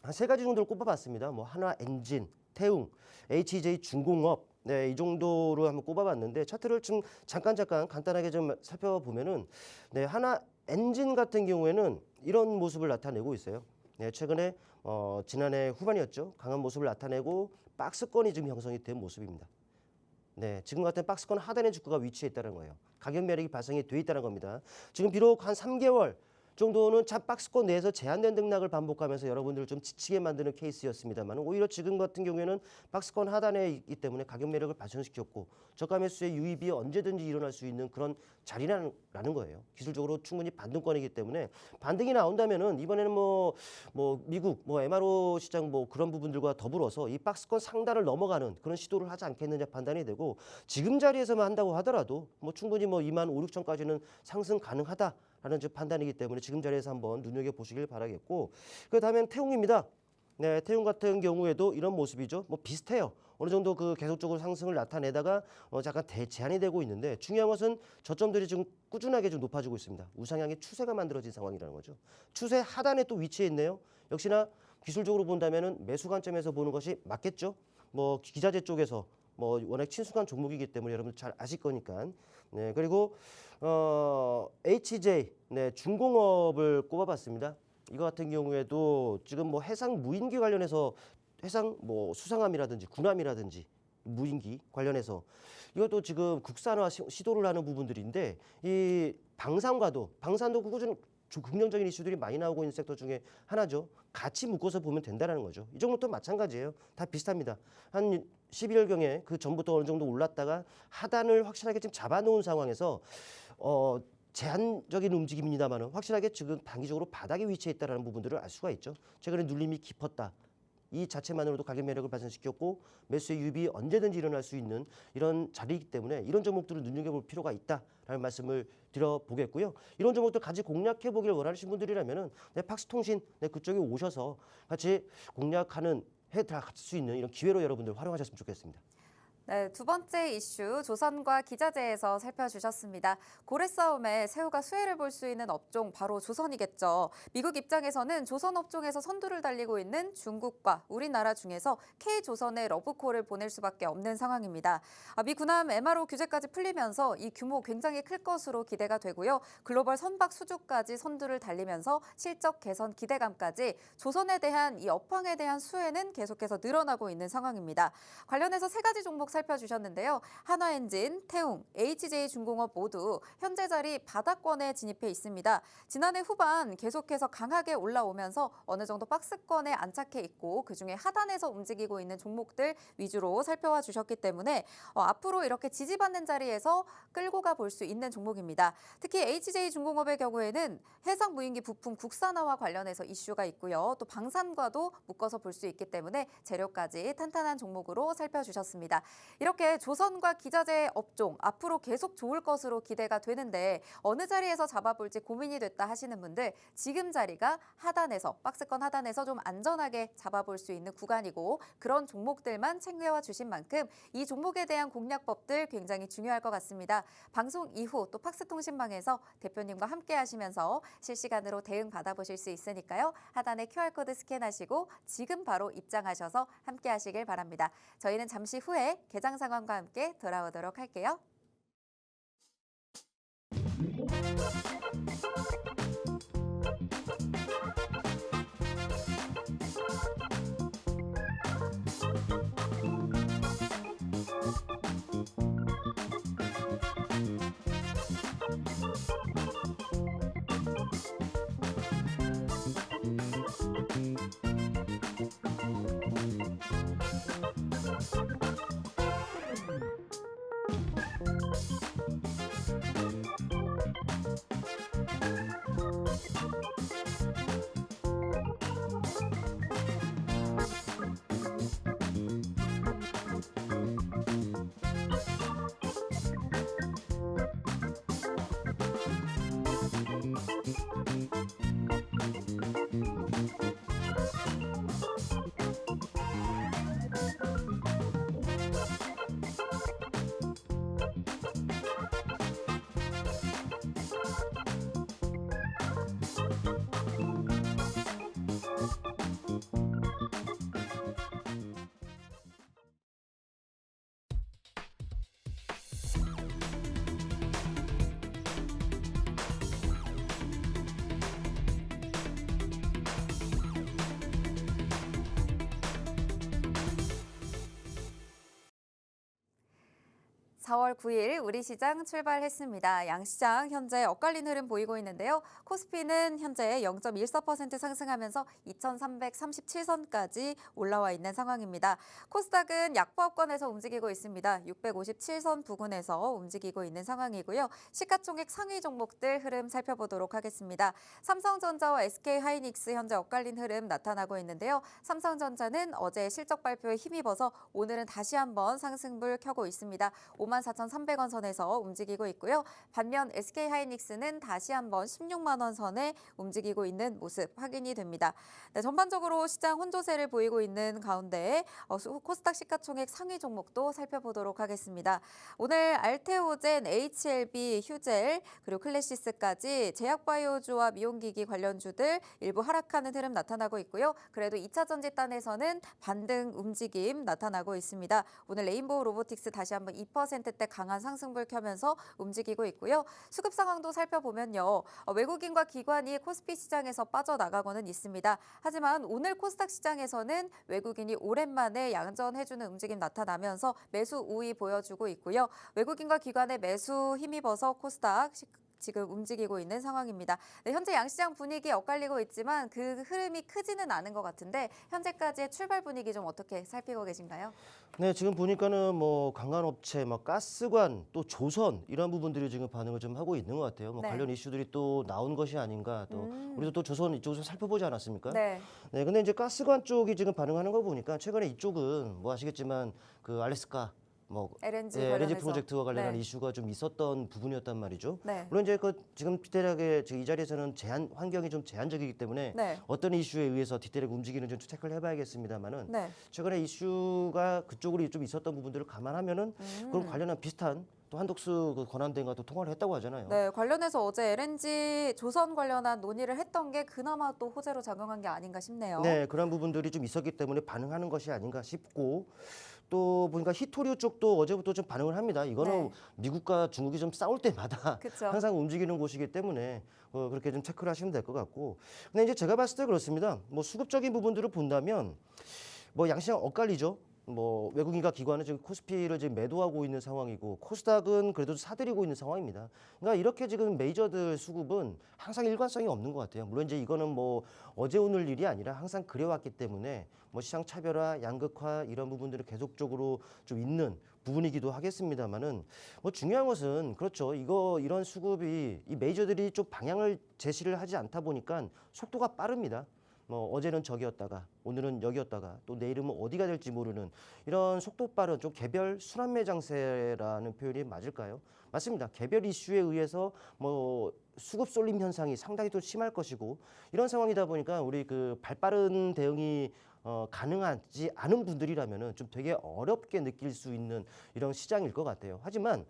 한 3가지 정도를 꼽아봤습니다. 뭐 하나 엔진, 태웅, HJ 중공업 네, 이 정도로 한번 꼽아봤는데 차트를 좀 잠깐 간단하게 좀 살펴보면은 네, 하나 엔진 같은 경우에는 이런 모습을 나타내고 있어요. 네, 최근에 지난해 후반이었죠. 강한 모습을 나타내고 박스권이 지금 형성이 된 모습입니다. 네, 지금 같은 박스권 하단에 주가가 위치해 있다는 거예요. 가격 매력이 발생이 돼 있다는 겁니다. 지금 비록 한 3개월 정도는 차 박스권 내에서 제한된 등락을 반복하면서 여러분들을 좀 지치게 만드는 케이스였습니다만 오히려 지금 같은 경우에는 박스권 하단에 있기 때문에 가격 매력을 발생시켰고 저가 매수의 유입이 언제든지 일어날 수 있는 그런 자리라는 거예요. 기술적으로 충분히 반등권이기 때문에 반등이 나온다면은 이번에는 뭐 미국 MRO 시장 그런 부분들과 더불어서 이 박스권 상단을 넘어가는 그런 시도를 하지 않겠느냐 판단이 되고 지금 자리에서만 한다고 하더라도 충분히 2만 5, 6천까지는 상승 가능하다. 라는 판단이기 때문에 지금 자리에서 한번 눈여겨보시길 바라겠고 그 다음엔 태웅입니다. 네, 태웅 같은 경우에도 이런 모습이죠. 비슷해요. 어느 정도 그 계속적으로 상승을 나타내다가 잠깐 제한이 되고 있는데 중요한 것은 저점들이 지금 꾸준하게 좀 높아지고 있습니다. 우상향의 추세가 만들어진 상황이라는 거죠. 추세 하단에 또 위치해 있네요. 역시나 기술적으로 본다면은 매수 관점에서 보는 것이 맞겠죠. 기자재 쪽에서 워낙 친숙한 종목이기 때문에 여러분 잘 아실 거니까. 네, 그리고 HJ 네, 중공업을 꼽아봤습니다. 이거 같은 경우에도 지금 해상 무인기 관련해서 해상 수상함이라든지 군함이라든지 무인기 관련해서 이것도 지금 국산화 시도를 하는 부분들인데 이 방산도 꾸준히 긍정적인 이슈들이 많이 나오고 있는 섹터 중에 하나죠. 같이 묶어서 보면 된다는 거죠. 이 종목도 마찬가지예요. 다 비슷합니다. 한 11월경에 그 전부터 어느 정도 올랐다가 하단을 확실하게 지금 잡아놓은 상황에서 제한적인 움직임입니다만 확실하게 지금 단기적으로 바닥에 위치해 있다는 부분들을 알 수가 있죠. 최근에 눌림이 깊었다. 이 자체만으로도 가격 매력을 발생시켰고 매수의 유입이 언제든지 일어날 수 있는 이런 자리이기 때문에 이런 종목들을 눈여겨볼 필요가 있다라는 말씀을 드려보겠고요. 이런 종목들 같이 공략해보길 원하시는 분들이라면 팍스통신 그쪽에 오셔서 같이 공략하는 해갈 수 있는 이런 기회로 여러분들 활용하셨으면 좋겠습니다. 네, 두 번째 이슈 조선과 기자재에서 살펴주셨습니다. 고래 싸움에 새우가 수혜를 볼 수 있는 업종 바로 조선이겠죠. 미국 입장에서는 조선 업종에서 선두를 달리고 있는 중국과 우리나라 중에서 K조선의 러브콜을 보낼 수밖에 없는 상황입니다. 미 군함 MRO 규제까지 풀리면서 이 규모 굉장히 클 것으로 기대가 되고요. 글로벌 선박 수주까지 선두를 달리면서 실적 개선 기대감까지 조선에 대한 이 업황에 대한 수혜는 계속해서 늘어나고 있는 상황입니다. 관련해서 3가지 종목 살펴주셨는데요. 한화엔진, 태웅, HJ중공업 모두 현재 자리 바닥권에 진입해 있습니다. 지난해 후반 계속해서 강하게 올라오면서 어느 정도 박스권에 안착해 있고 그중에 하단에서 움직이고 있는 종목들 위주로 살펴와 주셨기 때문에 앞으로 이렇게 지지받는 자리에서 끌고 가볼 수 있는 종목입니다. 특히 HJ중공업의 경우에는 해상 무인기 부품 국산화와 관련해서 이슈가 있고요. 또 방산과도 묶어서 볼 수 있기 때문에 재료까지 탄탄한 종목으로 살펴주셨습니다. 이렇게 조선과 기자재 업종 앞으로 계속 좋을 것으로 기대가 되는데 어느 자리에서 잡아볼지 고민이 됐다 하시는 분들 지금 자리가 하단에서 박스권 하단에서 좀 안전하게 잡아볼 수 있는 구간이고 그런 종목들만 챙겨와 주신 만큼 이 종목에 대한 공략법들 굉장히 중요할 것 같습니다. 방송 이후 또 팍스통신망에서 대표님과 함께 하시면서 실시간으로 대응 받아보실 수 있으니까요. 하단에 QR코드 스캔하시고 지금 바로 입장하셔서 함께 하시길 바랍니다. 저희는 잠시 후에 개장 상황과 함께 돌아오도록 할게요. 4월 9일 우리 시장 출발했습니다. 양시장 현재 엇갈린 흐름 보이고 있는데요. 코스피는 현재 0.14% 상승하면서 2337선까지 올라와 있는 상황입니다. 코스닥은 약보합권에서 움직이고 있습니다. 657선 부근에서 움직이고 있는 상황이고요. 시가총액 상위 종목들 흐름 살펴보도록 하겠습니다. 삼성전자와 SK하이닉스 현재 엇갈린 흐름 나타나고 있는데요. 삼성전자는 어제 실적 발표에 힘입어서 오늘은 다시 한번 상승불 켜고 있습니다. 54,300원 선에서 움직이고 있고요. 반면 SK하이닉스는 다시 한번 16만 원 선에 움직이고 있는 모습 확인이 됩니다. 네, 전반적으로 시장 혼조세를 보이고 있는 가운데 코스닥 시가총액 상위 종목도 살펴보도록 하겠습니다. 오늘 알테오젠, HLB, 휴젤, 그리고 클래시스까지 제약바이오주와 미용기기 관련주들 일부 하락하는 흐름 나타나고 있고요. 그래도 2차 전지단에서는 반등 움직임 나타나고 있습니다. 오늘 레인보우 로보틱스 다시 한번 2%대 강한 상승불 켜면서 움직이고 있고요. 수급 상황도 살펴보면요. 외국인과 기관이 코스피 시장에서 빠져나가고는 있습니다. 하지만 오늘 코스닥 시장에서는 외국인이 오랜만에 양전해주는 움직임 나타나면서 매수 우위 보여주고 있고요. 외국인과 기관의 매수 힘입어서 코스닥 지금 움직이고 있는 상황입니다. 네, 현재 양시장 분위기 엇갈리고 있지만 그 흐름이 크지는 않은 것 같은데 현재까지의 출발 분위기 좀 어떻게 살피고 계신가요? 네, 지금 보니까는 뭐 관광업체, 막 가스관, 또 조선 이런 부분들이 지금 반응을 좀 하고 있는 것 같아요. 뭐 네. 관련 이슈들이 또 나온 것이 아닌가. 또 우리도 또 조선 이쪽에서 살펴보지 않았습니까? 네. 네, 근데 이제 가스관 쪽이 지금 반응하는 거 보니까 최근에 이쪽은 뭐 아시겠지만 그 알래스카 뭐 LNG LNG 관련해서. 프로젝트와 관련한 네. 이슈가 좀 있었던 부분이었단 말이죠. 네. 물론 이제 그 지금 디테일하게 지금 이 자리에서는 제한 환경이 좀 제한적이기 때문에 네. 어떤 이슈에 의해서 디테일하게 움직이는 좀 체크를 해봐야겠습니다만은 네. 최근에 이슈가 그쪽으로 좀 있었던 부분들을 감안하면은 그럼 관련한 비슷한 또 한독수 그 권한대행과 또 통화를 했다고 하잖아요. 네, 관련해서 어제 LNG 조선 관련한 논의를 했던 게 그나마 또 호재로 작용한 게 아닌가 싶네요. 네, 그런 부분들이 좀 있었기 때문에 반응하는 것이 아닌가 싶고 또 보니까 히토류 쪽도 어제부터 좀 반응을 합니다. 이거는 네. 미국과 중국이 좀 싸울 때마다 그쵸. 항상 움직이는 곳이기 때문에 그렇게 좀 체크를 하시면 될 것 같고. 근데 이제 제가 봤을 때 그렇습니다. 뭐 수급적인 부분들을 본다면 뭐 양시장 엇갈리죠. 뭐 외국인과 기관은 지금 코스피를 지금 매도하고 있는 상황이고 코스닥은 그래도 사들이고 있는 상황입니다. 그러니까 이렇게 지금 메이저들 수급은 항상 일관성이 없는 것 같아요. 물론 이제 이거는 뭐 어제 오늘 일이 아니라 항상 그래왔기 때문에 뭐 시장 차별화, 양극화 이런 부분들이 계속적으로 좀 있는 부분이기도 하겠습니다만은 뭐 중요한 것은 그렇죠. 이런 수급이 이 메이저들이 좀 방향을 제시를 하지 않다 보니까 속도가 빠릅니다. 뭐 어제는 저기였다가 오늘은 여기였다가 또 내일은 뭐 어디가 될지 모르는 이런 속도 빠른 좀 개별 순환매 장세라는 표현이 맞을까요? 맞습니다. 개별 이슈에 의해서 뭐 수급 쏠림 현상이 상당히 또 심할 것이고 이런 상황이다 보니까 우리 그 발빠른 대응이 가능하지 않은 분들이라면은 좀 되게 어렵게 느낄 수 있는 이런 시장일 것 같아요. 하지만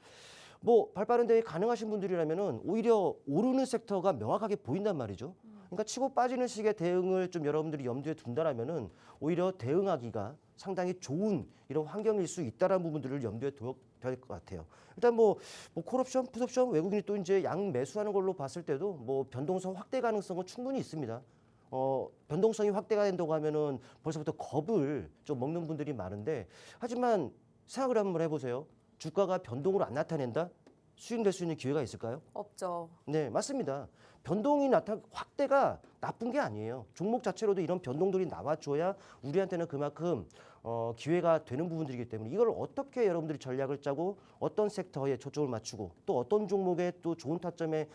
뭐 발빠른 대응이 가능하신 분들이라면은 오히려 오르는 섹터가 명확하게 보인단 말이죠. 그러니까 치고 빠지는 식의 대응을 좀 여러분들이 염두에 둔다라면은 오히려 대응하기가 상당히 좋은 이런 환경일 수 있다라는 부분들을 염두에 둬야 될 것 같아요. 일단 뭐 콜옵션, 풋옵션 외국인이 또 이제 양 매수하는 걸로 봤을 때도 뭐 변동성 확대 가능성은 충분히 있습니다. 변동성이 확대가 된다고 하면은 벌써부터 겁을 좀 먹는 분들이 많은데 하지만 생각을 한번 해보세요. 주가가 변동으로 안 나타낸다? 수익낼 수 있는 기회가 있을까요? 없죠. 네, 맞습니다. 변동이 확대가 나쁜 게 아니에요. 종목 자체로도 이런 변동들이 나와줘야 우리한테는 그만큼 기회가 되는 부분들이기 때문에 이걸 어떻게 여러분들이 전략을 짜고 어떤 섹터에 초점을 맞추고 또 어떤 종목에 또 좋은 타점에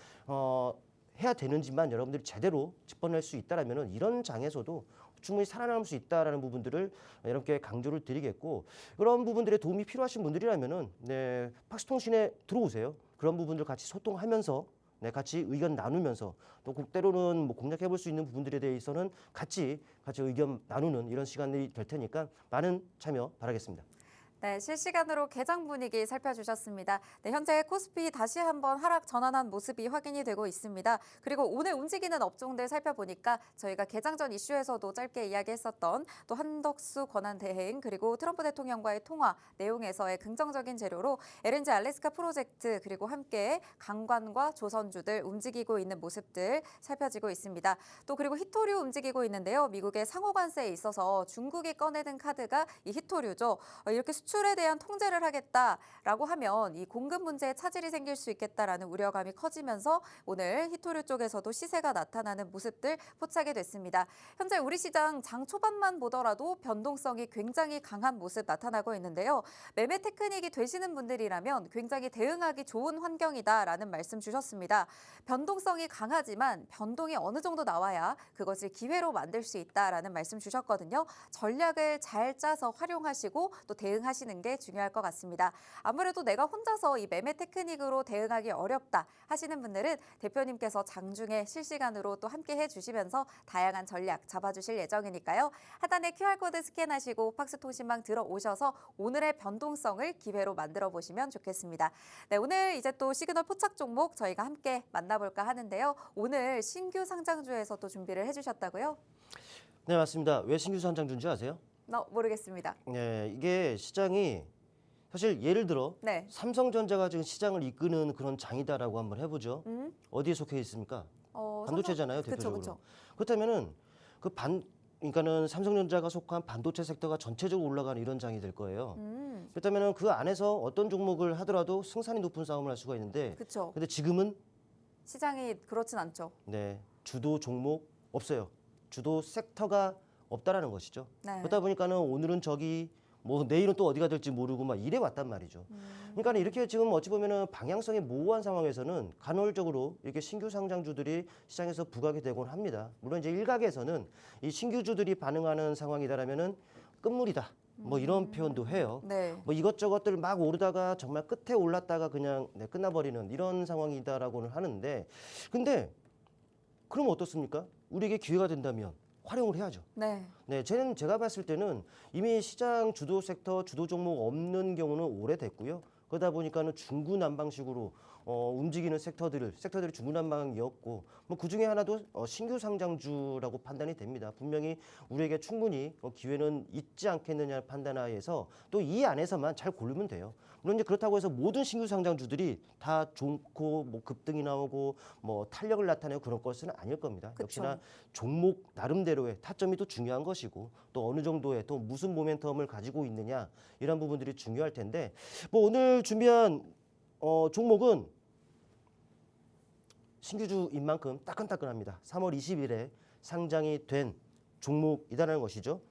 해야 되는지만 여러분들이 제대로 짚어낼 수 있다라면은 이런 장에서도 충분히 살아남을 수 있다라는 부분들을 여러분께 강조를 드리겠고 그런 부분들에 도움이 필요하신 분들이라면은 네, 팍스통신에 들어오세요. 그런 부분들 같이 소통하면서 네, 같이 의견 나누면서 또 때로는 뭐 공략해볼 수 있는 부분들에 대해서는 같이 의견 나누는 이런 시간이 될 테니까 많은 참여 바라겠습니다. 네, 실시간으로 개장 분위기 살펴주셨습니다. 네, 현재 코스피 다시 한번 하락 전환한 모습이 확인이 되고 있습니다. 그리고 오늘 움직이는 업종들 살펴보니까 저희가 개장 전 이슈에서도 짧게 이야기했었던 또 한덕수 권한 대행 그리고 트럼프 대통령과의 통화 내용에서의 긍정적인 재료로 LNG 알래스카 프로젝트 그리고 함께 강관과 조선주들 움직이고 있는 모습들 살펴지고 있습니다. 또 그리고 히토류 움직이고 있는데요. 미국의 상호 관세에 있어서 중국이 꺼내든 카드가 이 히토류죠. 이렇게 수출 수출에 대한 통제를 하겠다라고 하면 이 공급 문제에 차질이 생길 수 있겠다라는 우려감이 커지면서 오늘 히토류 쪽에서도 시세가 나타나는 모습들 포착이 됐습니다. 현재 우리 시장 장 초반만 보더라도 변동성이 굉장히 강한 모습 나타나고 있는데요. 매매 테크닉이 되시는 분들이라면 굉장히 대응하기 좋은 환경이다라는 말씀 주셨습니다. 변동성이 강하지만 변동이 어느 정도 나와야 그것을 기회로 만들 수 있다라는 말씀 주셨거든요. 전략을 잘 짜서 활용하시고 또 대응하시는 게 중요할 것 같습니다. 아무래도 내가 혼자서 이 매매 테크닉으로 대응하기 어렵다 하시는 분들은 대표님께서 장중에 실시간으로 또 함께 해주시면서 다양한 전략 잡아주실 예정이니까요. 하단에 QR코드 스캔하시고 팍스통신망 들어오셔서 오늘의 변동성을 기회로 만들어 보시면 좋겠습니다. 네, 오늘 이제 또 시그널 포착 종목 저희가 함께 만나볼까 하는데요. 오늘 신규 상장주에서 또 준비를 해주셨다고요? 네, 맞습니다. 왜 신규 상장주인지 아세요? 모르겠습니다. 네, 이게 시장이 사실 예를 들어 네. 삼성전자가 지금 시장을 이끄는 그런 장이다라고 한번 해보죠. 어디에 속해 있습니까? 반도체잖아요, 대표적으로. 그쵸. 그렇다면은 그러니까는 삼성전자가 속한 반도체 섹터가 전체적으로 올라가는 이런 장이 될 거예요. 그렇다면은 그 안에서 어떤 종목을 하더라도 승산이 높은 싸움을 할 수가 있는데, 그렇죠. 근데 지금은 시장이 그렇진 않죠. 네, 주도 종목 없어요. 주도 섹터가 없다라는 것이죠. 네. 그러다 보니까는 오늘은 저기 뭐 내일은 또 어디가 될지 모르고 막 이래 왔단 말이죠. 그러니까 이렇게 지금 어찌 보면은 방향성이 모호한 상황에서는 간헐적으로 이렇게 신규 상장주들이 시장에서 부각이 되곤 합니다. 물론 이제 일각에서는 이 신규주들이 반응하는 상황이다라면은 끝물이다. 뭐 이런 표현도 해요. 네. 뭐 이것저것들 막 오르다가 정말 끝에 올랐다가 그냥 끝나버리는 이런 상황이다라고는 하는데, 근데 그럼 어떻습니까? 우리에게 기회가 된다면 활용을 해야죠. 네. 네, 제가 봤을 때는 이미 시장 주도 섹터, 주도 종목 없는 경우는 오래됐고요. 그러다 보니까는 중구난방식으로 움직이는 섹터들이 중구난방이었고, 뭐 그 중에 하나도 신규 상장주라고 판단이 됩니다. 분명히 우리에게 충분히 기회는 있지 않겠느냐 판단하에서 또 이 안에서만 잘 고르면 돼요. 물론 이제 그렇다고 해서 모든 신규 상장주들이 다 좋고 뭐 급등이 나오고 뭐 탄력을 나타내고 그런 것은 아닐 겁니다. 그쵸. 역시나 종목 나름대로의 타점이 또 중요한 것이고 또 어느 정도의 또 무슨 모멘텀을 가지고 있느냐 이런 부분들이 중요할 텐데, 뭐 오늘 준비한 종목은 신규주인 만큼 따끈따끈합니다. 3월 20일에 상장이 된 종목이라는 것이죠.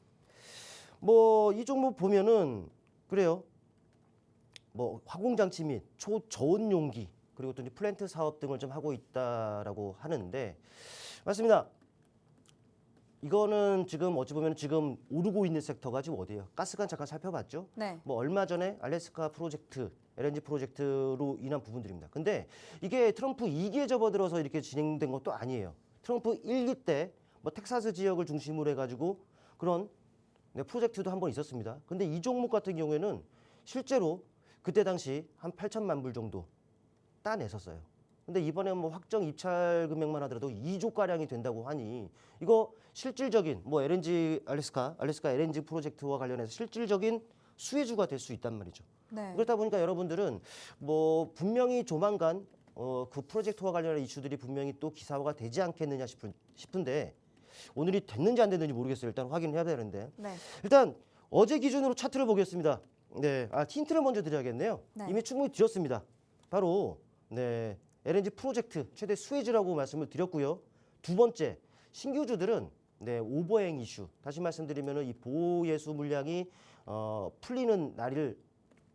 뭐 이 종목 보면은 그래요. 뭐 화공장치 및 초저온 용기 그리고 또 이제 플랜트 사업 등을 좀 하고 있다라고 하는데, 맞습니다. 이거는 지금 어찌 보면 지금 오르고 있는 섹터가 지금 어디예요? 가스관 잠깐 살펴봤죠. 네. 뭐 얼마 전에 알래스카 프로젝트, LNG 프로젝트로 인한 부분들입니다. 근데 이게 트럼프 2기에 접어들어서 이렇게 진행된 것도 아니에요. 트럼프 1기 때 뭐 텍사스 지역을 중심으로 해가지고 그런 프로젝트도 한번 있었습니다. 근데 이 종목 같은 경우에는 실제로 그때 당시 한 8천만 불 정도 따냈었어요. 근데 이번에 뭐 확정 입찰 금액만 하더라도 2조 가량이 된다고 하니 이거 실질적인 뭐 알래스카 LNG 프로젝트와 관련해서 실질적인 수혜주가 될 수 있단 말이죠. 네. 그렇다 보니까 여러분들은 뭐 분명히 조만간 그 프로젝트와 관련한 이슈들이 분명히 또 기사화가 되지 않겠느냐 싶은데 오늘이 됐는지 안 됐는지 모르겠어요. 일단 확인해야 되는데 네. 일단 어제 기준으로 차트를 보겠습니다. 네, 힌트를 먼저 드려야겠네요. 네. 이미 충분히 드렸습니다. 바로 LNG 프로젝트 최대 수혜주라고 말씀을 드렸고요. 두 번째, 신규주들은 오버행 이슈. 다시 말씀드리면은 이 보호예수 물량이 풀리는 날을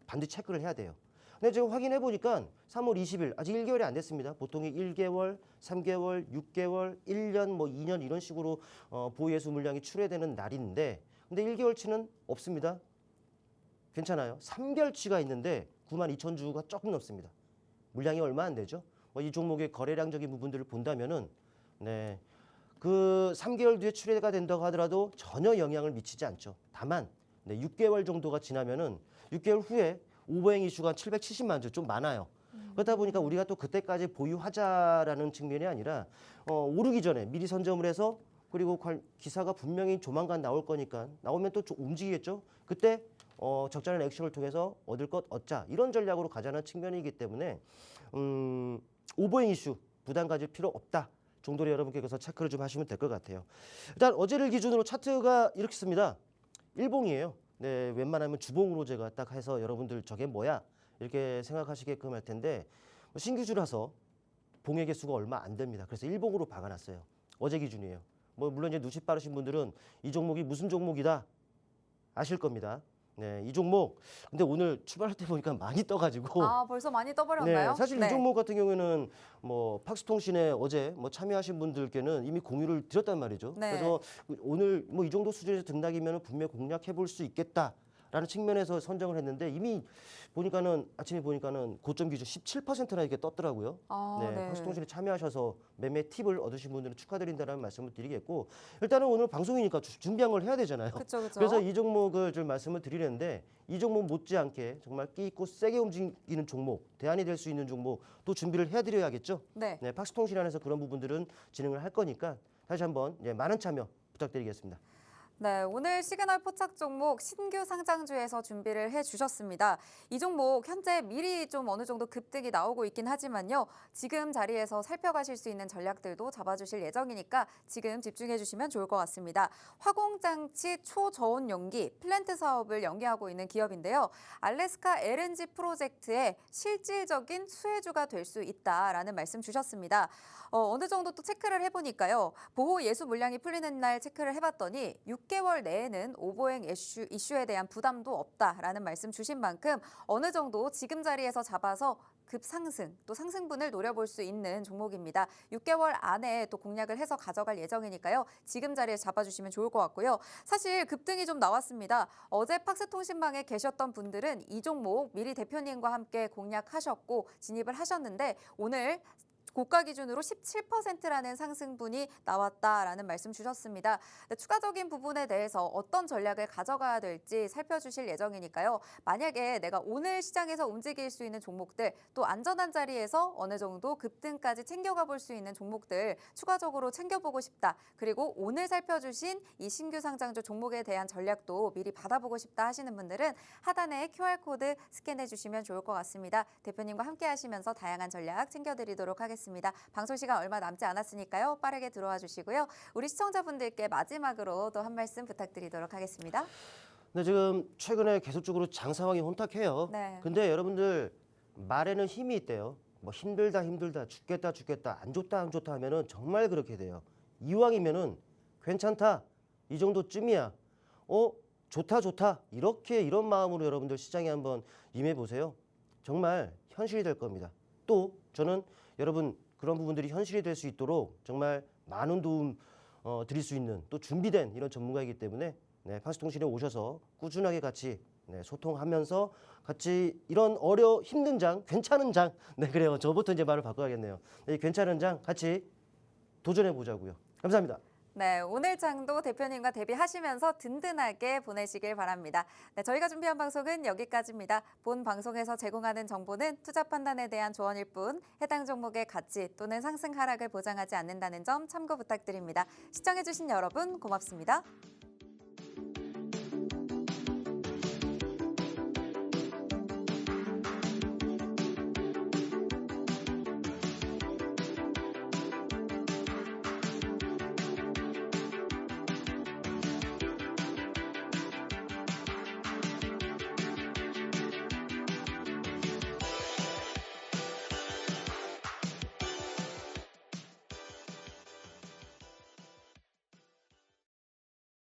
반드시 체크를 해야 돼요. 근데 지금 확인해 보니까 3월 20일 아직 1개월이 안 됐습니다. 보통이 1개월, 3개월, 6개월, 1년, 뭐 2년 이런 식으로 보호예수 물량이 출회되는 날인데, 근데 1개월치는 없습니다. 괜찮아요. 3개월치가 있는데 92,000주가 조금 넘습니다. 물량이 얼마 안 되죠. 이 종목의 거래량적인 부분들을 본다면은 그 3개월 뒤에 출회가 된다고 하더라도 전혀 영향을 미치지 않죠. 다만 6개월 정도가 지나면은 6개월 후에 오버행 이슈가 770만 주 좀 많아요. 그러다 보니까 우리가 또 그때까지 보유하자라는 측면이 아니라 오르기 전에 미리 선점을 해서 그리고 기사가 분명히 조만간 나올 거니까 나오면 또 좀 움직이겠죠. 그때 적절한 액션을 통해서 얻을 것 얻자 이런 전략으로 가자는 측면이기 때문에 오버행 이슈 부담 가질 필요 없다 정도로 여러분께서 체크를 좀 하시면 될 것 같아요. 일단 어제를 기준으로 차트가 이렇게 씁니다. 일봉이에요. 네, 웬만하면 주봉으로 제가 딱 해서 여러분들 저게 뭐야 이렇게 생각하시게끔 할 텐데 신규주라서 봉의 개수가 얼마 안 됩니다. 그래서 일봉으로 박아놨어요. 어제 기준이에요. 뭐 물론 이제 눈치 빠르신 분들은 이 종목이 무슨 종목이다 아실 겁니다. 네, 이 종목 근데 오늘 출발할 때 보니까 많이 떠가지고 아, 벌써 많이 떠버렸나요? 네, 사실 이 종목 같은 경우에는 뭐 팍스통신에 어제 뭐 참여하신 분들께는 이미 공유를 드렸단 말이죠. 네. 그래서 오늘 뭐 이 정도 수준에서 등락이면 분명 공략해 볼 수 있겠다라는 측면에서 선정을 했는데 이미 보니까는 아침에 보니까는 고점 기준 17%나 이렇게 떴더라고요. 아, 네, 네. 팍스통신에 참여하셔서 매매 팁을 얻으신 분들은 축하드린다는 말씀을 드리겠고 일단은 오늘 방송이니까 준비한 걸 해야 되잖아요. 그렇죠, 그렇죠. 그래서 이 종목을 좀 말씀을 드리는데 이 종목 못지않게 정말 끼 있고 세게 움직이는 종목, 대안이 될 수 있는 종목 또 준비를 해드려야겠죠. 네. 네, 팍스통신 안에서 그런 부분들은 진행을 할 거니까 다시 한번 많은 참여 부탁드리겠습니다. 네, 오늘 시그널 포착 종목 신규 상장주에서 준비를 해주셨습니다. 이 종목 현재 미리 좀 어느 정도 급등이 나오고 있긴 하지만요. 지금 자리에서 살펴가실 수 있는 전략들도 잡아주실 예정이니까 지금 집중해 주시면 좋을 것 같습니다. 화공장치 초저온 연기 플랜트 사업을 연계하고 있는 기업인데요. 알래스카 LNG 프로젝트의 실질적인 수혜주가 될 수 있다라는 말씀 주셨습니다. 어느 정도 또 체크를 해보니까요. 보호 예수 물량이 풀리는 날 체크를 해봤더니 6개월 내에는 오보행 이슈에 대한 부담도 없다라는 말씀 주신 만큼 어느 정도 지금 자리에서 잡아서 급상승 또 상승분을 노려볼 수 있는 종목입니다. 6개월 안에 또 공략을 해서 가져갈 예정이니까요. 지금 자리에 잡아주시면 좋을 것 같고요. 사실 급등이 좀 나왔습니다. 어제 팍스통신방에 계셨던 분들은 이 종목 미리 대표님과 함께 공략하셨고 진입을 하셨는데 오늘 고가 기준으로 17%라는 상승분이 나왔다라는 말씀 주셨습니다. 네, 추가적인 부분에 대해서 어떤 전략을 가져가야 될지 살펴주실 예정이니까요. 만약에 내가 오늘 시장에서 움직일 수 있는 종목들 또 안전한 자리에서 어느 정도 급등까지 챙겨가 볼 수 있는 종목들 추가적으로 챙겨보고 싶다. 그리고 오늘 살펴주신 이 신규 상장주 종목에 대한 전략도 미리 받아보고 싶다 하시는 분들은 하단에 QR코드 스캔해 주시면 좋을 것 같습니다. 대표님과 함께 하시면서 다양한 전략 챙겨드리도록 하겠습니다. 방송 시간 얼마 남지 않았으니까요. 빠르게 들어와 주시고요. 우리 시청자분들께 마지막으로 또 한 말씀 부탁드리도록 하겠습니다. 네, 지금 최근에 계속적으로 장 상황이 혼탁해요. 네. 근데 여러분들 말에는 힘이 있대요. 뭐 힘들다 죽겠다 안 좋다 하면은 정말 그렇게 돼요. 이왕이면은 괜찮다 이 정도쯤이야. 좋다 이렇게 이런 마음으로 여러분들 시장에 한번 임해 보세요. 정말 현실이 될 겁니다. 또 저는 여러분 그런 부분들이 현실이 될 수 있도록 정말 많은 도움 드릴 수 있는 또 준비된 이런 전문가이기 때문에 네, 팍스통신에 오셔서 꾸준하게 같이 소통하면서 같이 이런 힘든 장, 괜찮은 장, 네 그래요. 저부터 이제 말을 바꿔야겠네요. 네, 괜찮은 장 같이 도전해 보자고요. 감사합니다. 네, 오늘 장도 대표님과 대비하시면서 든든하게 보내시길 바랍니다. 네, 저희가 준비한 방송은 여기까지입니다. 본 방송에서 제공하는 정보는 투자 판단에 대한 조언일 뿐 해당 종목의 가치 또는 상승 하락을 보장하지 않는다는 점 참고 부탁드립니다. 시청해주신 여러분 고맙습니다.